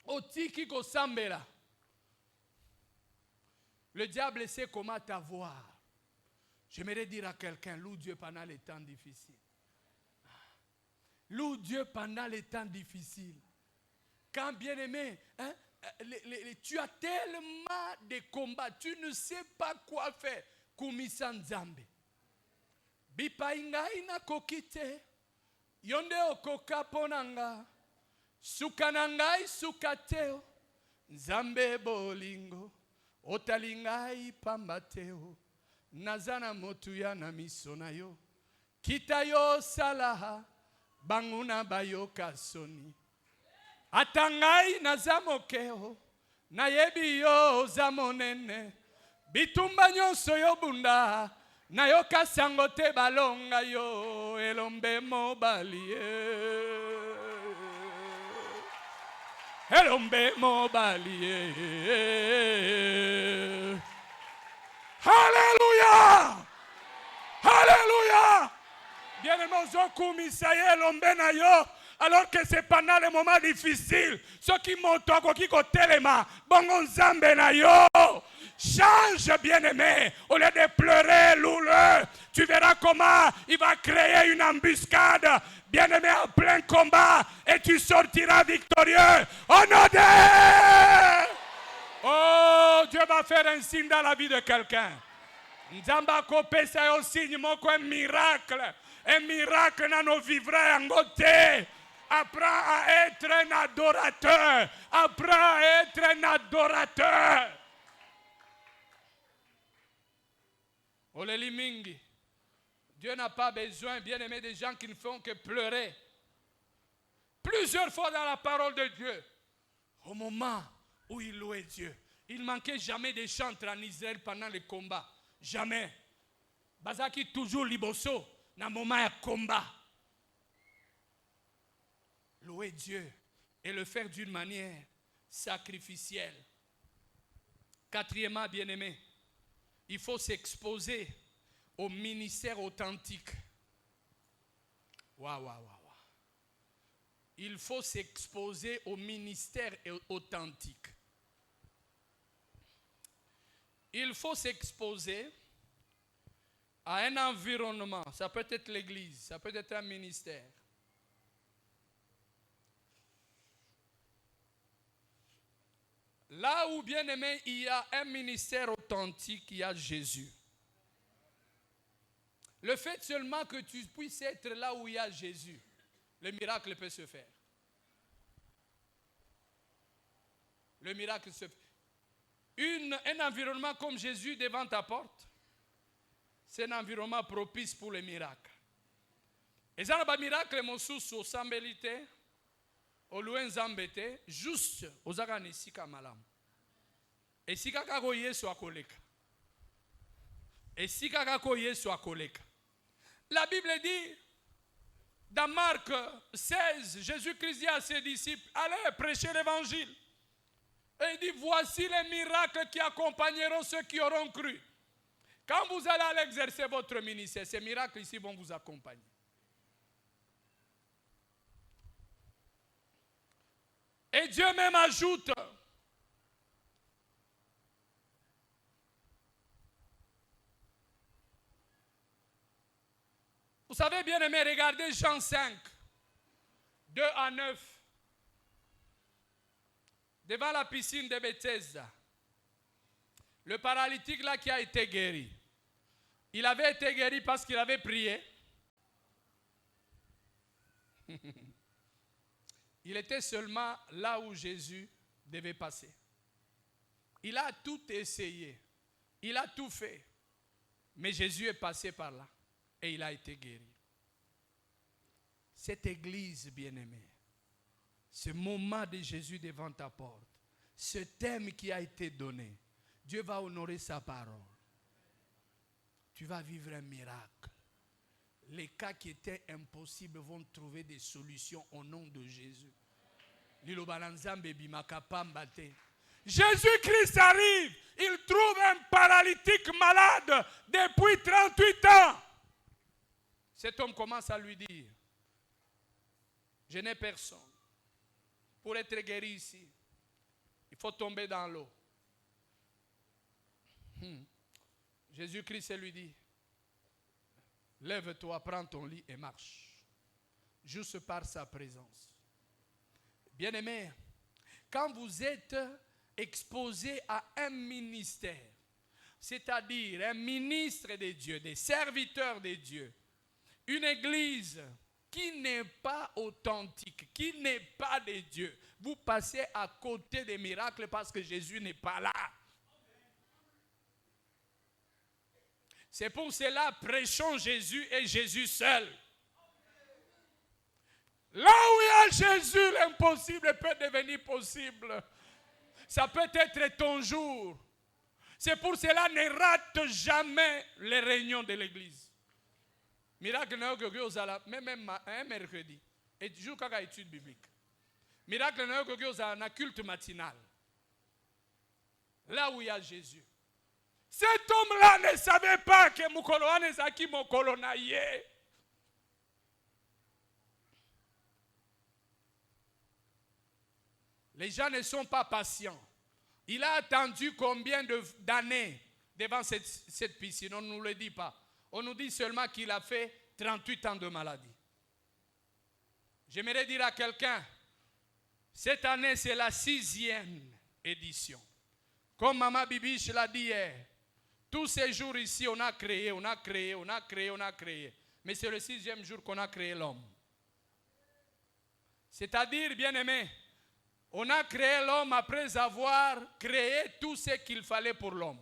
otiki kosambela. Le diable sait comment t'avoir. J'aimerais dire à quelqu'un, loue Dieu pendant les temps difficiles. Loue Dieu pendant les temps difficiles. Quand bien aimé, hein, tu as tellement de combats, tu ne sais pas quoi faire. Kumisa nzambe. Bipa ingai na kokite. Yonde okoka ponanga. Sukanangai sukateo. Nzambe bolingo. Otalingai pambateo. Nazana motuya na misona yo. Kita yo salaha. Banguna bayo kasoni. Atangai nazamokeo. Nayebi yo zamonene. Bitumba nyonso yo bunda. Nayoka sangote balonga yo. Elombe mobalie. Elombe mobalie. Alléluia! Alléluia! Bien-aimé, ozokumisa ye elombe na yo. Alors que c'est pendant les moments difficiles, ceux qui montent qui ko telema, bongo nzambe na yo. Oh, change, bien-aimé. Au lieu de pleurer, louleux, tu verras comment il va créer une embuscade, bien-aimé, en plein combat, et tu sortiras victorieux. Au nom de... Oh, Dieu va faire un signe dans la vie de quelqu'un. Nzamba kopé, c'est un signe, un miracle. Un miracle dans nos vivres en côté. Apprends à être un adorateur. Apprends à être un adorateur. Oleli mingi. Dieu n'a pas besoin, bien aimé, des gens qui ne font que pleurer. Plusieurs fois dans la parole de Dieu, au moment où il louait Dieu, il ne manquait jamais de chantres en Israël pendant les combats. Jamais. Bazaki toujours liboso dans le moment de combat. Louer Dieu et le faire d'une manière sacrificielle. Quatrièmement, bien-aimé, il faut s'exposer au ministère authentique. Waouh. Il faut s'exposer au ministère authentique. Il faut s'exposer à un environnement. Ça peut être l'église, ça peut être un ministère. Là où, bien aimé, il y a un ministère authentique, il y a Jésus. Le fait seulement que tu puisses être là où il y a Jésus, le miracle peut se faire. Le miracle se fait. Un environnement comme Jésus devant ta porte, c'est un environnement propice pour les miracles. Et ça, le miracle, mon sous au sambelité, au loin zambete, juste aux aganissi kamalam. Et si kakako yesu akoleka. Et si kakako yesu akoleka. La Bible dit, dans Marc 16, Jésus-Christ dit à ses disciples, allez prêcher l'évangile. Et il dit, voici les miracles qui accompagneront ceux qui auront cru. Quand vous allez exercer votre ministère, ces miracles ici vont vous accompagner. Et Dieu même ajoute, vous savez bien aimé, regardez Jean 5, 2 à 9. Devant la piscine de Bethesda, le paralytique là qui a été guéri, il avait été guéri parce qu'il avait prié. Il était seulement là où Jésus devait passer. Il a tout essayé, il a tout fait, mais Jésus est passé par là et il a été guéri. Cette église bien-aimée, ce moment de Jésus devant ta porte, ce thème qui a été donné, Dieu va honorer sa parole. Tu vas vivre un miracle. Les cas qui étaient impossibles vont trouver des solutions au nom de Jésus. Jésus-Christ arrive, il trouve un paralytique malade depuis 38 ans. Cet homme commence à lui dire, je n'ai personne. Pour être guéri ici, il faut tomber dans l'eau. Jésus-Christ lui dit, lève-toi, prends ton lit et marche. Juste par sa présence. Bien-aimé, quand vous êtes exposé à un ministère, c'est-à-dire un ministre de Dieu, des serviteurs de Dieu, une église qui n'est pas authentique, qui n'est pas de Dieu, vous passez à côté des miracles parce que Jésus n'est pas là. C'est pour cela, prêchons Jésus et Jésus seul. Là où il y a Jésus, l'impossible peut devenir possible. Ça peut être ton jour. C'est pour cela, ne rate jamais les réunions de l'église. Miracle, même un mercredi. Et toujours quand il y a étude biblique. Miracle, un culte matinal. Là où il y a Jésus. Cet homme-là ne savait pas que Mukoloane Zaki Mokolonaye. Les gens ne sont pas patients. Il a attendu combien d'années devant cette piscine? On ne nous le dit pas. On nous dit seulement qu'il a fait 38 ans de maladie. J'aimerais dire à quelqu'un, cette année c'est la 6e édition. Comme Maman Bibiche l'a dit hier, tous ces jours ici on a créé. Mais c'est le 6e jour qu'on a créé l'homme. C'est-à-dire, bien-aimé, on a créé l'homme après avoir créé tout ce qu'il fallait pour l'homme.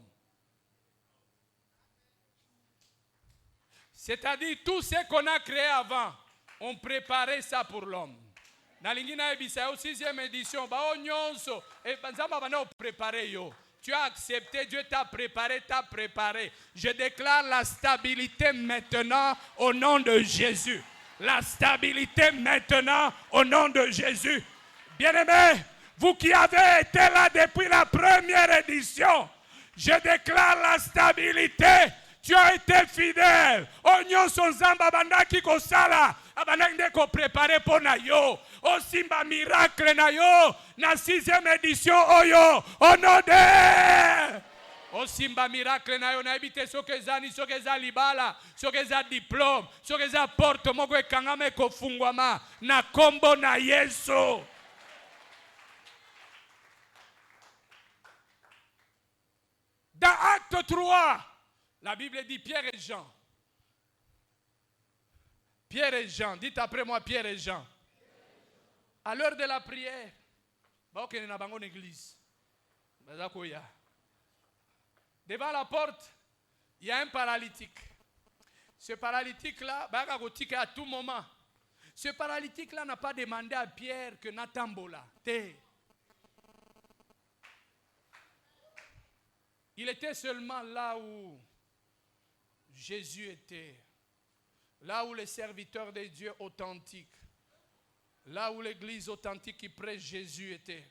C'est-à-dire, tout ce qu'on a créé avant, on préparait ça pour l'homme. Dans la 6e édition, tu as accepté, Dieu t'a préparé. Je déclare la stabilité maintenant au nom de Jésus. La stabilité maintenant au nom de Jésus. Bien-aimés, vous qui avez été là depuis la première édition, je déclare la stabilité. Tu as été fidèle. Onyo sonzamba bandaki ko sala, abandaki ko préparer pour na yo. O simba miracle na yo, na 6e édition oyo, au nom de O simba miracle na yo na ebite soke zani, soke za libala, soke za diplôme, soke za porte moko ekangama ekofungwama na kombo na Yesu. Dans Acte 3, la Bible dit Pierre et Jean. Pierre et Jean, dites après moi Pierre et Jean. À l'heure de la prière, il y a une église. Devant la porte, il y a un paralytique. Ce paralytique-là, à tout moment. Ce paralytique-là n'a pas demandé à Pierre que Natambola. Il était seulement là où Jésus était. Là où les serviteurs de Dieu authentiques, là où l'église authentique qui prêche Jésus était.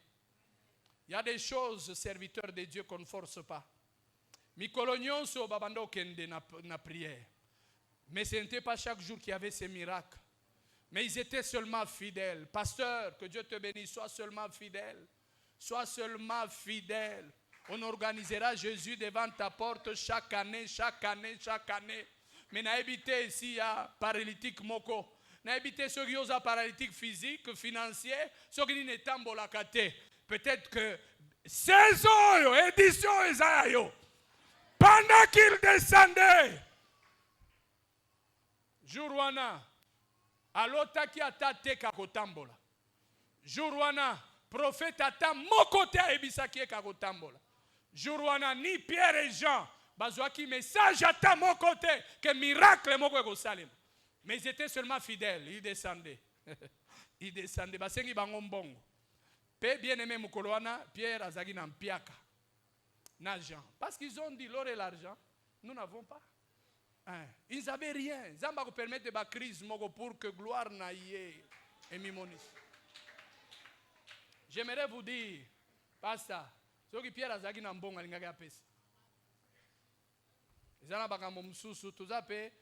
Il y a des choses, serviteurs de Dieu, qu'on ne force pas. Mikolonyon so babando kende na prière. Mais ce n'était pas chaque jour qu'il y avait ces miracles. Mais ils étaient seulement fidèles. Pasteur, que Dieu te bénisse, sois seulement fidèle. Sois seulement fidèle. On organisera Jésus devant ta porte chaque année. Mais n'a habité ici, il y a paralytique moko. N'a habité ceux qui ont paralytique physique, financier, ceux qui n'ont pas de peut-être que saison, édition, pendant qu'il descendait, Jourwana, alotaki atate kakotambola. Jourwana, prophète ata mokote ebisaki kakotambola. Jourwana, ni Pierre et Jean, bazwaki message ata mokote, que miracle moko ekosalema. Mais ils étaient seulement fidèles, ils descendaient. Ils descendaient, basengi bango mbongo. Pe bien-aimé mukoloana, Pierre azaki na mpiaka. Na Jean. Parce qu'ils ont dit, l'or et l'argent, nous n'avons pas. Hein. Ils n'avaient rien. Zamba permettre de crise pour que gloire n'aille et mimonis. J'aimerais vous dire, pasteur, ce qui Pierre azaki na mbongo alingaki apesa. Ezana bakambo mususu tuzape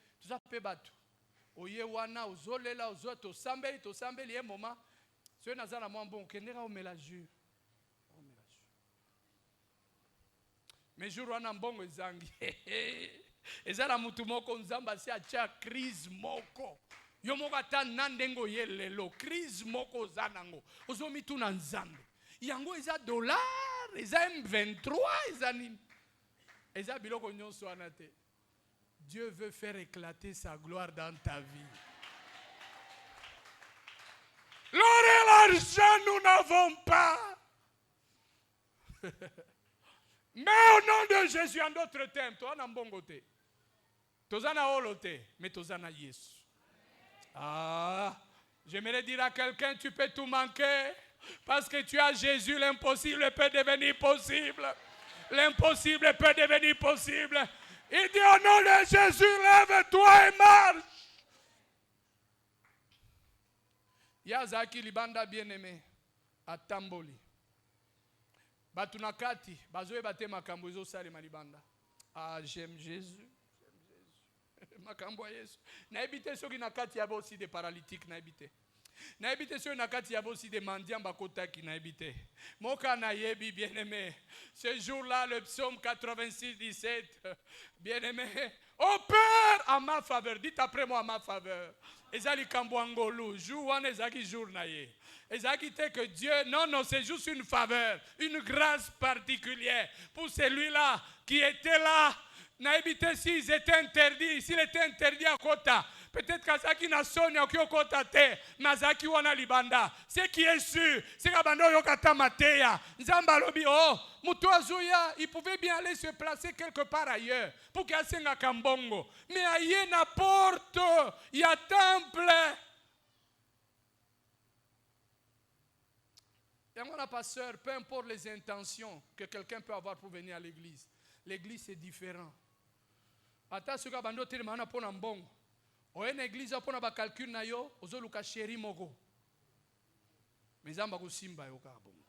batu. Oye wana ozolela ozoto sambeli un moment. Ce nazana moi bon kendera omela jus. Mais jour wana mbongo ezangi. Ezala mutu moko nzamba si acha crise moko. Yo moko ata nandengo yelelo crise moko zanango. Ozomi tu na nzambe. Yango eza dollar, eza M23, eza nini. Eza biloko nyonso wana te. Dieu veut faire éclater sa gloire dans ta vie. L'or et l'argent, nous n'avons pas. Mais au nom de Jésus, en d'autres termes, toi, n'as bon côté. Toi, n'as holoté, mais toi, n'as Jésus. Ah, j'aimerais dire à quelqu'un, tu peux tout manquer. Parce que tu as Jésus, l'impossible peut devenir possible. L'impossible peut devenir possible. Il dit au nom de Jésus, lève-toi et marche. Yazaki libanda bien-aimé à Tamboli. Batunakati, bazoe bate makambo ezo sale malibanda. Ah, j'aime Jésus. Makambo Yesu. Na ebite soki nakati yaba aussi des paralytiques na ebite. Naibite sur nakati yabo si demandi bakota qui naibite. Moka nayebi bien-aimé. Ce jour-là, le psaume 86, 17. Bien-aimé. Oh Père, à ma faveur. Dites après moi à ma faveur. Ezali kambwangolu. Jour wan ezaki jour naye. Ezaki te que Dieu. Non, c'est juste une faveur. Une grâce particulière. Pour celui-là qui était là. Naibite s'il était interdit à Kota. Peut-être qu'Azaki n'a sonné au Kota te. Mazaki wana libanda. Ce qui est sûr, c'est qu'Abando Yokata Matea. Nzamba lobi, oh, Mutuazuya, il pouvait bien aller se placer quelque part ailleurs. Pour qu'il y ait un Kambongo. Mais ailleurs, na porte, il y a temple. Et mon pasteur, peu importe les intentions que quelqu'un peut avoir pour venir à l'église. L'église c'est différent. Ata suka bando tele mana pona mbongo. Oye na église pona ba calcul na yo, ozoluka chéri moko. Mezamba ko simba yo ka bongo.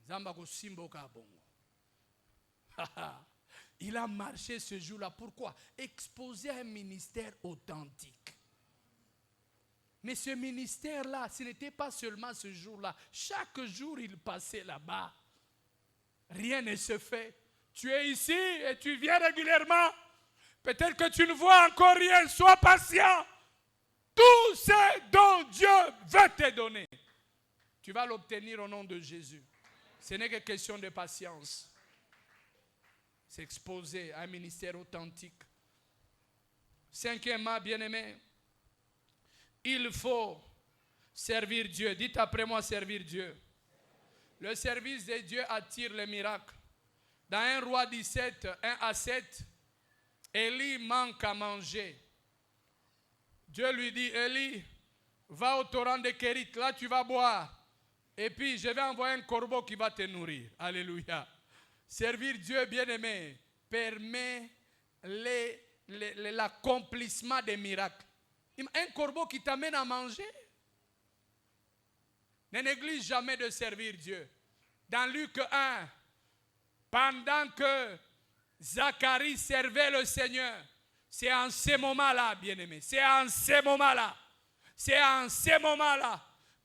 Zamba ko simba ka bongo. Il a marché ce jour-là. Pourquoi? Exposer un ministère authentique. Mais ce ministère-là, ce n'était pas seulement ce jour-là. Chaque jour, il passait là-bas. Rien ne se fait. Tu es ici et tu viens régulièrement. Peut-être que tu ne vois encore rien. Sois patient. Tout ce dont Dieu veut te donner, tu vas l'obtenir au nom de Jésus. Ce n'est que question de patience. S'exposer à un ministère authentique. Cinquièmement, bien-aimé, il faut servir Dieu. Dites après moi, servir Dieu. Le service de Dieu attire les miracles. Dans 1 Roi 17, 1 à 7, Élie manque à manger. Dieu lui dit, Élie, va au torrent de Kérit, là tu vas boire. Et puis je vais envoyer un corbeau qui va te nourrir. Alléluia. Servir Dieu, bien-aimé, permet l'accomplissement des miracles. Un corbeau qui t'amène à manger. Ne néglige jamais de servir Dieu. Dans Luc 1, pendant que Zacharie servait le Seigneur, c'est en ces moments-là, bien-aimé, c'est en ces moments-là,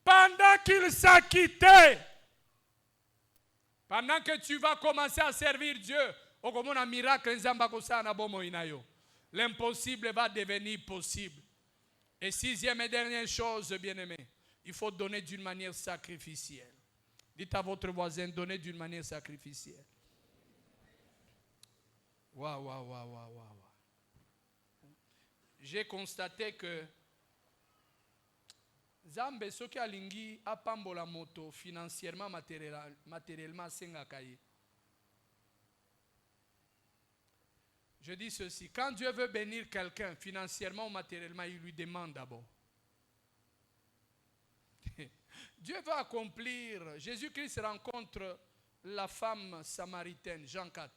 pendant qu'il s'acquittait, pendant que tu vas commencer à servir Dieu, l'impossible va devenir possible. Et sixième et dernière chose, bien-aimé, il faut donner d'une manière sacrificielle. Dites à votre voisin, donnez d'une manière sacrificielle. Waouh. J'ai constaté que Zambe soki alingi apambola moto financièrement, matériellement sengakaye. Je dis ceci, quand Dieu veut bénir quelqu'un financièrement ou matériellement, il lui demande d'abord. Dieu veut accomplir. Jésus-Christ rencontre la femme samaritaine, Jean 4.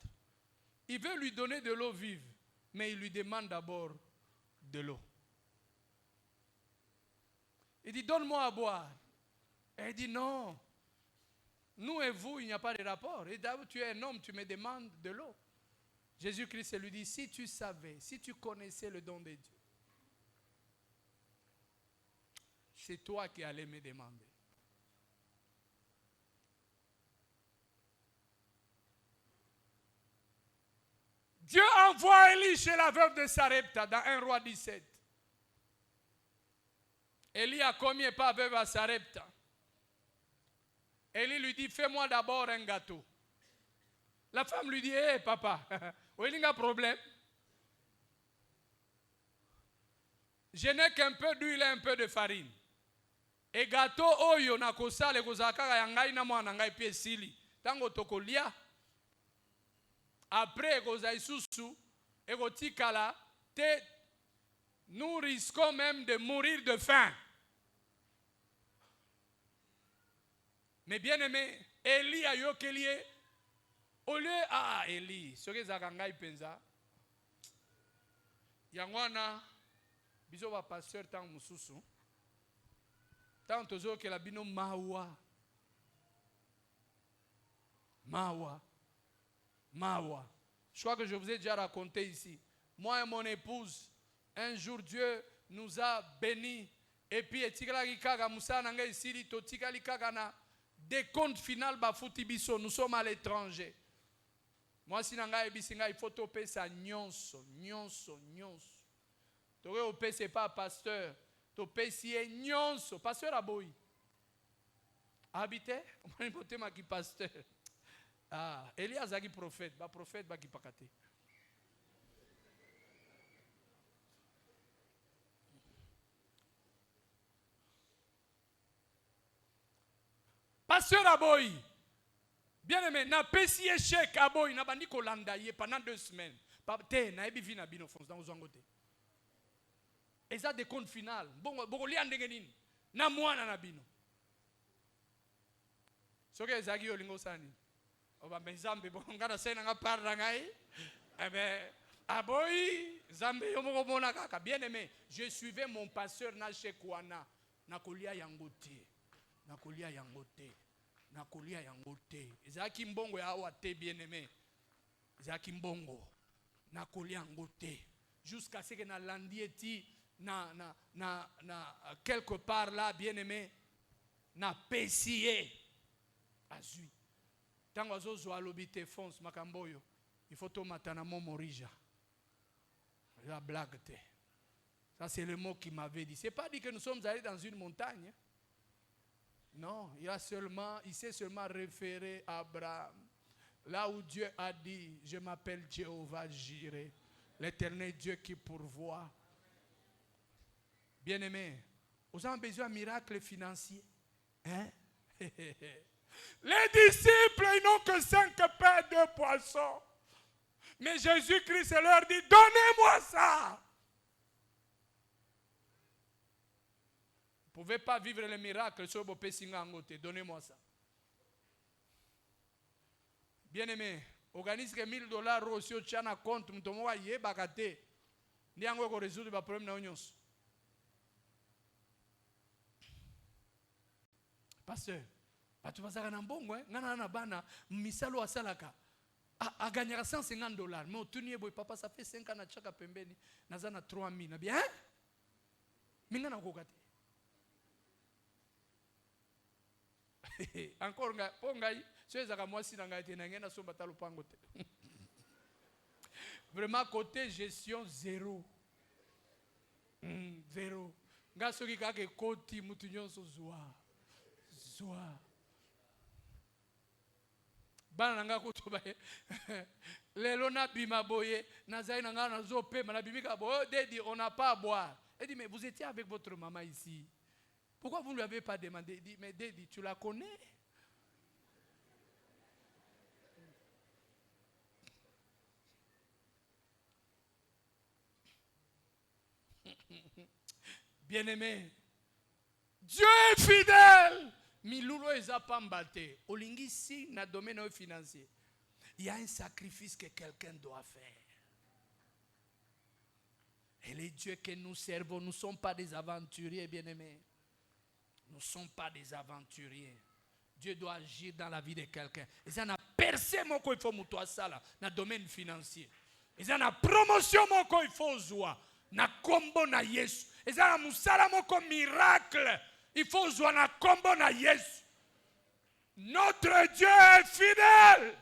Il veut lui donner de l'eau vive, mais il lui demande d'abord de l'eau. Il dit, donne-moi à boire. Et elle dit, non. Nous et vous, il n'y a pas de rapport. Et d'abord, tu es un homme, tu me demandes de l'eau. Jésus-Christ lui dit, si tu savais, si tu connaissais le don de Dieu, c'est toi qui allais me demander. Dieu envoie Élie chez la veuve de Sarepta dans 1 Roi 17. Élie a commis pas veuve à Sarepta. Élie lui dit, fais-moi d'abord un gâteau. La femme lui dit, hé papa, il y a un problème. Je n'ai qu'un peu d'huile et un peu de farine. Et gâteau, oyo na kosale kozaka yangai na mwana ngai pie sili. Tango tokolia. Après, nous risquons même de mourir de faim. Mais bien aimé, Élie a yo kelie. Au lieu, Élie, ce que Zagangai pensa, Yangwana, biso va pasteur tant mususu, tant tozo que la bino mawa. Je crois que je vous ai déjà raconté ici. Moi et mon épouse, un jour Dieu nous a bénis. Et puis, des comptes final, nous sommes à l'étranger. Moi, si il faut topper ça, nyonso. Topper, c'est pas pasteur. Topper, c'est nyonso. Pasteur Aboy. Habité, on va qui pasteur. Ah, Elias a qui prophète, prophète qui pakate. Pasteur Aboy, bien aimé, na pesi échec Aboy, na bandi kolanda ye pendant 2 semaines. Te na ebi vina bino fonce dans ozangote. Et ça des comptes final. Bon li andenge nini. Na mwana na bino. Soke ezaki olingo sani. Oba mezambe bon ngana sena nga parla ngai. Eh ben Aboy, Zambe yomoko mona kaka. Bien aimé, je suivais mon pasteur na Shekwana. Na kolia yangote. Nakolia yangote. Ezaki mbongo ya awa te bien aimé. Ezaki mbongo. Nakolia yangote. Jusqu'à ce que na landieti na quelque part là bien aimé na pesier azui. Tango azozo alobite fonce makamboyo. Il faut tomata na momorija. La blague te. Ça c'est le mot qui m'avait dit. C'est pas dit que nous sommes allés dans une montagne. Non, il s'est seulement référé à Abraham. Là où Dieu a dit, je m'appelle Jéhovah Jireh, l'éternel Dieu qui pourvoit. Bien-aimés, vous avez besoin d'un miracle financier. Hein? Les disciples, ils n'ont que 5 pains et 2 poissons. Mais Jésus-Christ leur dit, donnez-moi ça. Vous ne pouvez pas vivre le miracle sur vos pessingangote. Donnez-moi ça. Bien-aimé, organise que $1000 reçus au tchana compte, m'tomoa yé bakate. Niango ko résoudre ba problème na onyos. Pasteur, tu vas à Nambongo, ngana na bana, misalo asalaka. A gagner $150. Mais au tournier boy papa ça fait 5 ans na chaka pembeni, nazana 3000 na bien. Mingana ko kate. Encore pongai, tu es à moi si nanga te nangena somba talo pangote. Vraiment côté gestion zéro. Zéro. Nga soki kake koti mutu nyonso zwa. Bana nanga kutoba lelo na bima boye nazai nanga nazo pema na bimika bo dedi on n'a pas à boire. Elle dit mais vous étiez avec votre maman ici. Pourquoi vous ne lui avez pas demandé? Il dit, mais Dedi, tu la connais? Bien-aimé, Dieu est fidèle. Milulo ezapambate. Olingisi na domaine financier. Il y a un sacrifice que quelqu'un doit faire. Et les dieux que nous servons, nous ne sommes pas des aventuriers, bien-aimés. Nous ne sommes pas des aventuriers. Dieu doit agir dans la vie de quelqu'un. Et ça n'a percé mon il faut moutoua ça là, dans le domaine financier. Et ça n'a promotion mon il faut zoa, na combo na Yesu. Et ça n'a moussala mon miracle, il faut zoa na combo na Yesu. Notre Dieu est fidèle.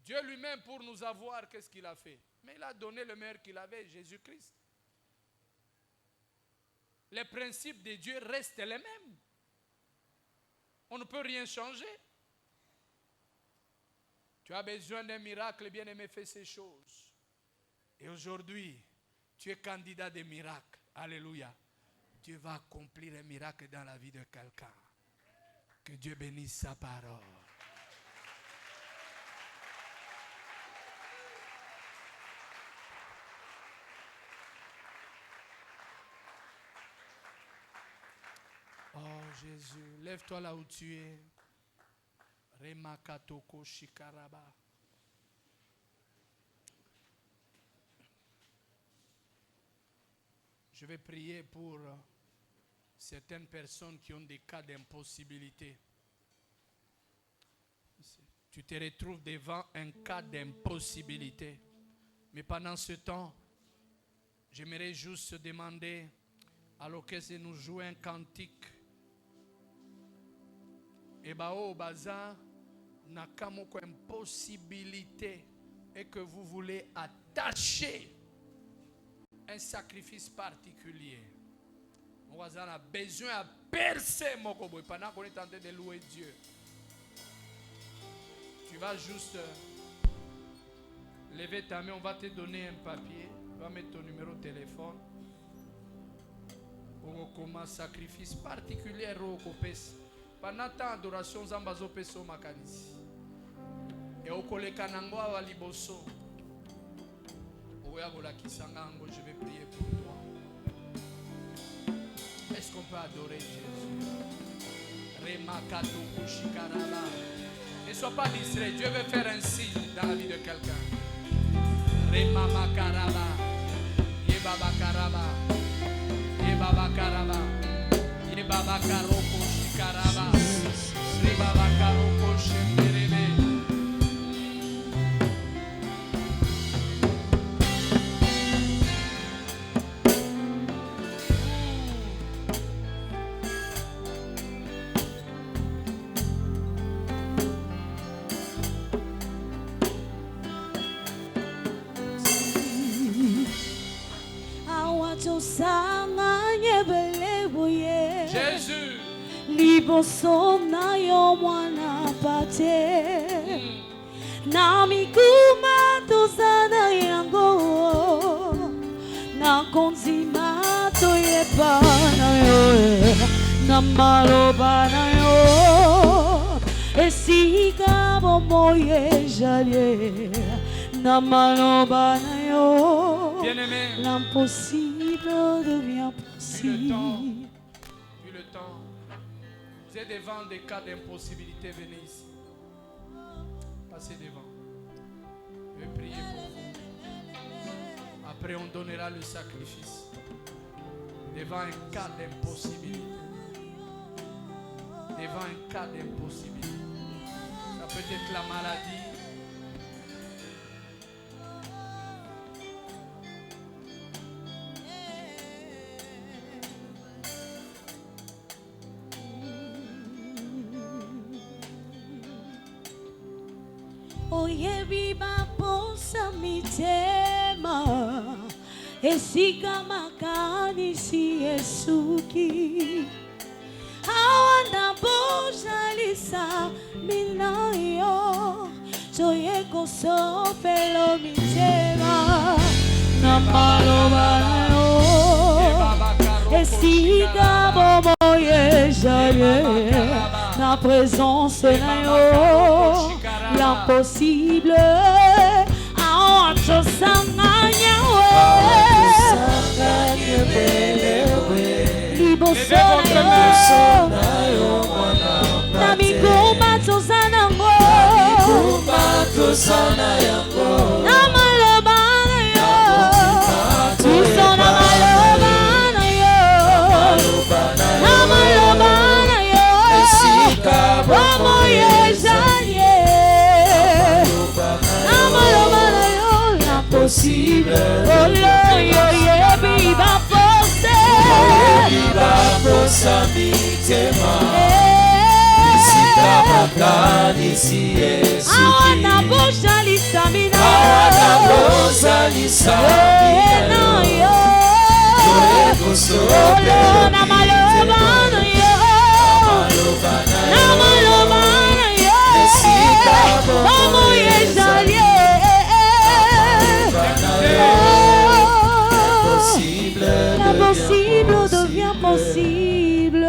Dieu lui-même pour nous avoir, qu'est-ce qu'il a fait? Mais il a donné le meilleur qu'il avait, Jésus-Christ. Les principes de Dieu restent les mêmes. On ne peut rien changer. Tu as besoin d'un miracle, bien-aimé, fais ces choses. Et aujourd'hui, tu es candidat des miracles. Alléluia. Dieu va accomplir un miracle dans la vie de quelqu'un. Que Dieu bénisse sa parole. Oh Jésus, lève-toi là où tu es. Remakatoko shikaraba. Je vais prier pour certaines personnes qui ont des cas d'impossibilité. Tu te retrouves devant un cas d'impossibilité. Mais pendant ce temps, J'aimerais juste demander à l'orchestre de nous jouer un cantique. Et bao baza nakamoko impossibilité et que vous voulez attacher un sacrifice particulier. On a besoin de percer mon gobo pendant qu'on est en train de louer Dieu. Tu vas juste lever ta main, on va te donner un papier, tu vas mettre ton numéro de téléphone. Comme un sacrifice particulier pendant ta adoration zambazo peso makanisi. Et au koleka nango wa liboso. Oya gola kisangango, je vais prier pour toi. Est-ce qu'on peut adorer Jésus? Remakato kushikarala. Ne sois pas distrait, Dieu veut faire un signe dans la vie de quelqu'un. Remama karaba. Yebaba karaba. Yebaba karaba. Yebaba karoko shikaraba. Rebaba karoko shemberebe. Jésus.
Liboso na yo mwana pate. Na mikuma tozana yango. Na konzima toyeba na yo. Na maloba na yo. Esika momoye jalie. Na maloba na yo.
Bien-aimé,
l'impossible devient possible.
Vu le temps, vous êtes devant des cas d'impossibilité, venez ici. Passez devant. Je vais prier pour vous. Après, on donnera le sacrifice. Devant un cas d'impossibilité. Devant un cas d'impossibilité. Ça peut être la maladie.
Oyebi baposa mitema esika makanisi esuki awanda bojalisa minayo toye kosopelo mitema na maloba nayo esika bomoye jaye na présence nayo l'impossible a ocho sanganya liboso nayo na mikuma tozana yango na maloba nayo tuso na maloba nayo na maloba nayo esika bomoye jaye possible. Oh yo yebi ba posa mitema. Isika makanisi esuki. Awana boja lisamina. Toye koso na maloba na yo. Na maloba na yo. Esika bomoye jaye. L'impossible devient possible.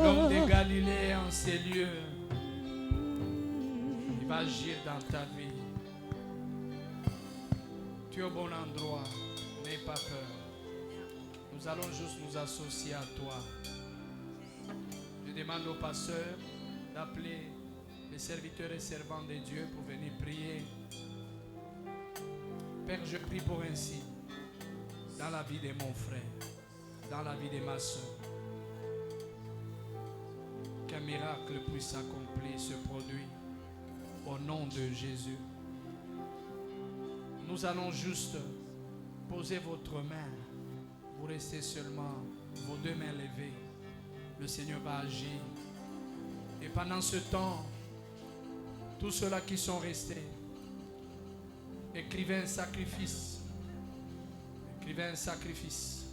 L'homme de Galilée en ces lieux, il va agir dans ta vie. Tu es au bon endroit, n'aie pas peur. Nous allons juste nous associer à toi. Je demande au pasteur d'appeler les serviteurs et servants de Dieu pour venir prier. Père, je prie pour ainsi dans la vie de mon frère, dans la vie de ma soeur. Qu'un miracle puisse s'accomplir, se produire au nom de Jésus. Nous allons juste posez votre main. Vous restez seulement vos deux mains levées. Le Seigneur va agir. Et pendant ce temps, tous ceux-là qui sont restés, écrivez un sacrifice. Écrivez un sacrifice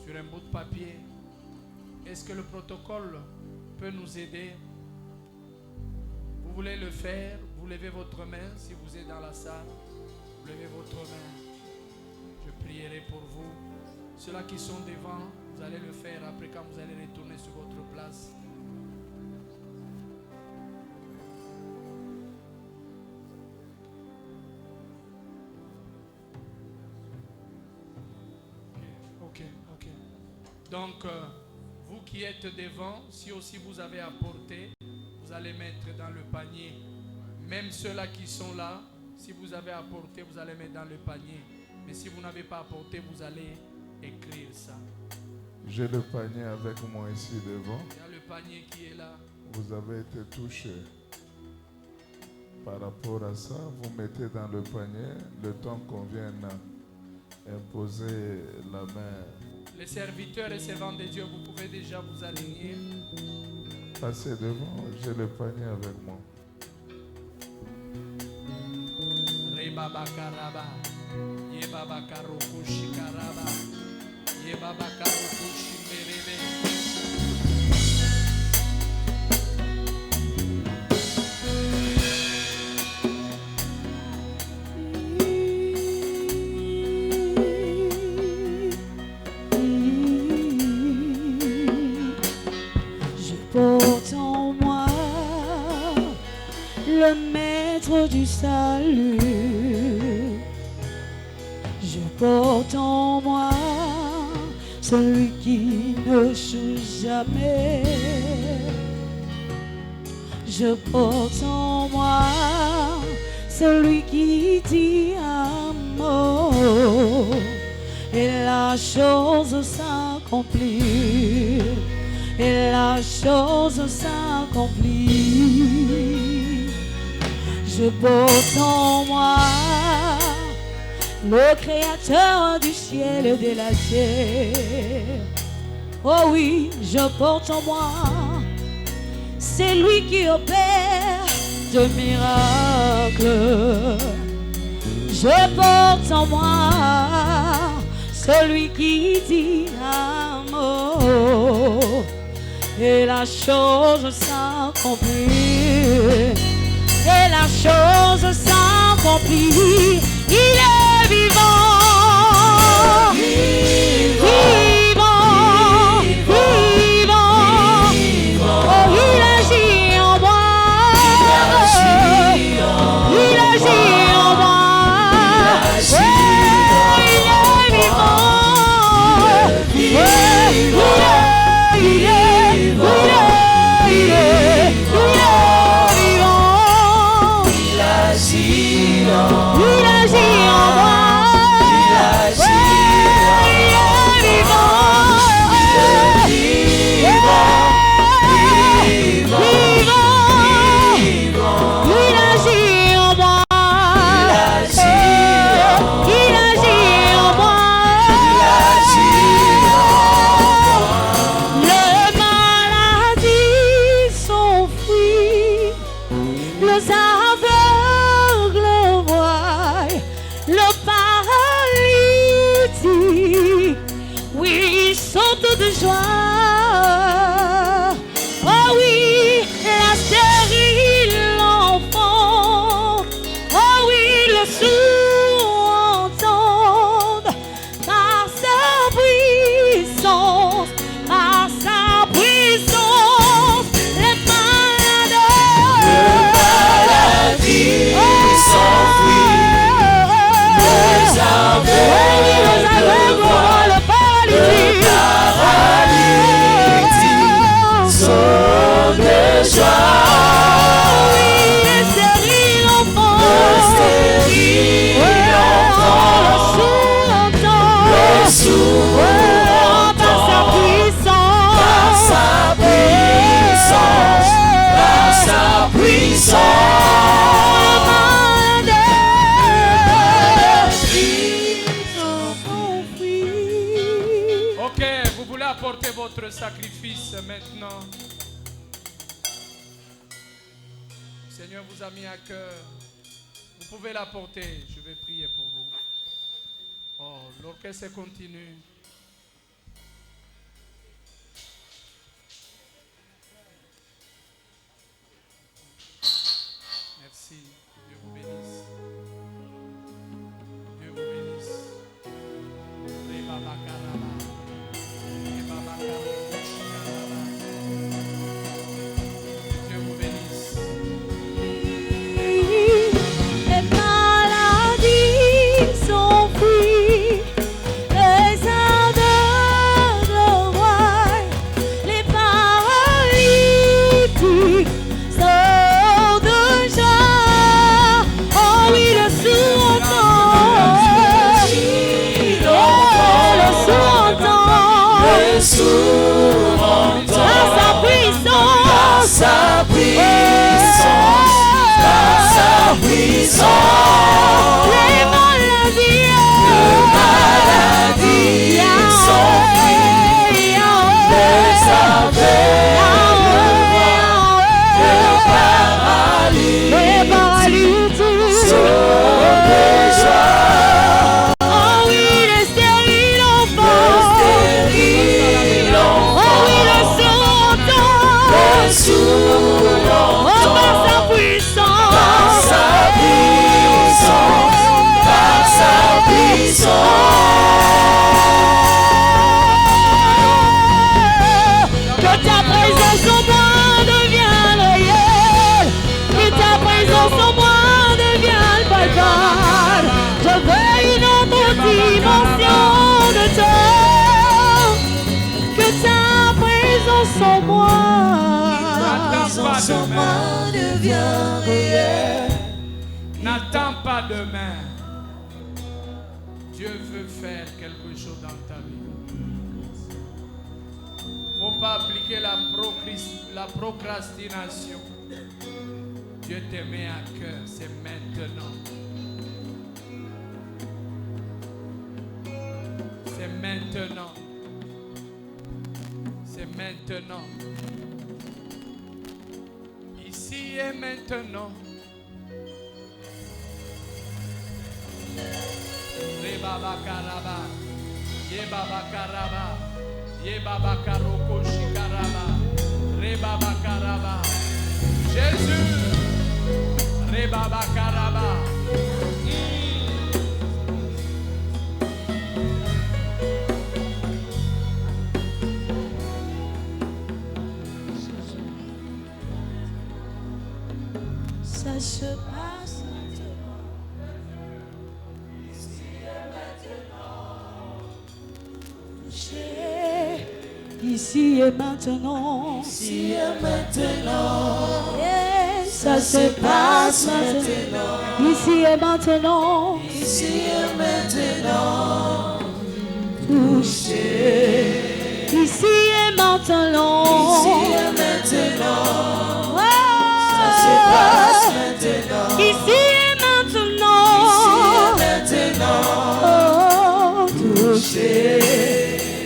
sur un bout de papier. Est-ce que le protocole peut nous aider? Vous voulez le faire? Vous levez votre main. Si vous êtes dans la salle, vous levez votre main. Je prierai pour vous. Ceux-là qui sont devant, vous allez le faire après quand vous allez retourner sur votre place. Ok. Donc, vous qui êtes devant, si aussi vous avez apporté, vous allez mettre dans le panier. Même ceux-là qui sont là, si vous avez apporté, vous allez mettre dans le panier. Mais si vous n'avez pas apporté, vous allez écrire ça.
J'ai le panier avec moi ici devant.
Il y a le panier qui est là.
Vous avez été touché. Par rapport à ça, vous mettez dans le panier le temps qu'on vienne imposer la main.
Les serviteurs et servants de Dieu, vous pouvez déjà vous aligner.
Passez devant, j'ai le panier avec moi.
Rebaba karaba, yebaba karokushi karaba, yebaba karokushi merebe.
Porte en moi le maître du salut. Je porte en moi celui qui ne choue jamais. Je porte en moi celui qui dit un mot et la chose s'accomplit. Et la chose s'accomplit. Je porte en moi le créateur du ciel et de la terre. Oh oui, je porte en moi, c'est lui qui opère de miracles. Je porte en moi celui qui dit un mot et la chose s'accomplit. Et la chose s'accomplit. Il est vivant, vivant, vivant, vivant. Oh, il agit en moi, il agit en moi. Oh, il est vivant, il agit en moi. De joie, oh oui, la stérile l'enfant, oh oui, le sourd entend par sa puissance, les maladies s'enfuient, les aveugles voient le paralytique.
Seigneur vous a mis à cœur. Vous pouvez la porter. Je vais prier pour vous. Oh, l'orchestre continue. Merci. Dieu vous bénisse. Dieu vous bénisse. Dieu vous bénisse.
Les maladies sont fuies, les aveugles voient, les paralytiques sortent de joie. Oh oui, le sourd entend, le sourd entend, par sa puissance, les maladies sont fuies, les paralytiques sortent de joie. Oh oui, les stériles enfants, oh oui, le sourd entend, oh par sa puissance, que ta présence en moi devienne réelle, que ta présence en moi devienne palpable. Je veux une autre dimension de toi, que ta présence en moi devient réelle.
N'attends pas demain. Dieu veut faire quelque chose dans ta vie. Faut pas appliquer la procrastination. Dieu te met à cœur, c'est maintenant. C'est maintenant. C'est maintenant. Ici et maintenant. Rebaba karaba, yebaba karaba, yebaba karoko shikaraba, rebaba karaba. Jésus, rebaba karaba.
Ça se passe ici et maintenant,
Ici et maintenant,
yeah, ça se passe maintenant, ici et maintenant,
ici et maintenant,
touché, ici et maintenant,
ici et maintenant,
oh,
ça se passe maintenant,
ici et maintenant,
ici et maintenant,
oh, touché,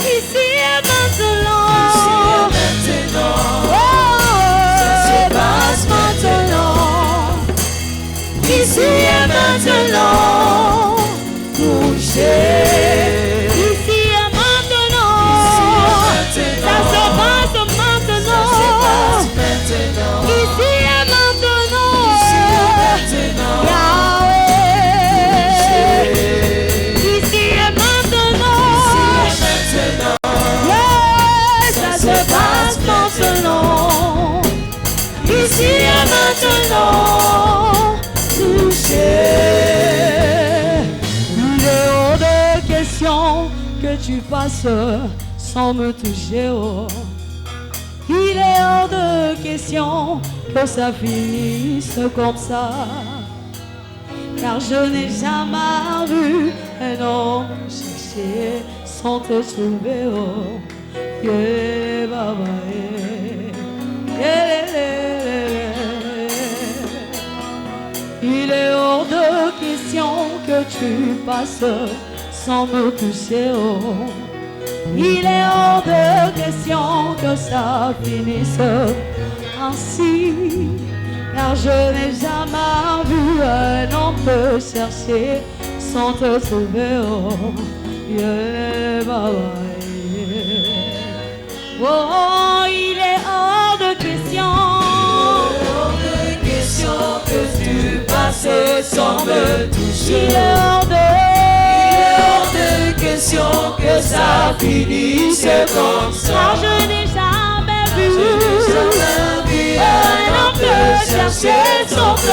ici et maintenant, ici et maintenant, touché, ici et maintenant, ça se passe maintenant, ici et maintenant, Yahweh, ici et maintenant, yeah, ça se passe maintenant, ici et maintenant, touché. Il est hors de question que tu passes sans me toucher. Oh. Il est hors de question que ça finisse comme ça. Car je n'ai jamais vu un homme chercher sans te trouver. Oh. Yeah, baba, yeah. Yeah, yeah. Il est hors de question que tu passes sans me toucher. Oh. Il est hors de question que ça finisse ainsi. car je n'ai jamais vu un homme te chercher sans te trouver. Oh, yeah, bye bye. Oh, il est hors de question.
Hors de question que tu passes sans me toucher.
Il est hors
de question que ça finisse comme ça.
car je n'ai jamais vu
un homme te chercher sans te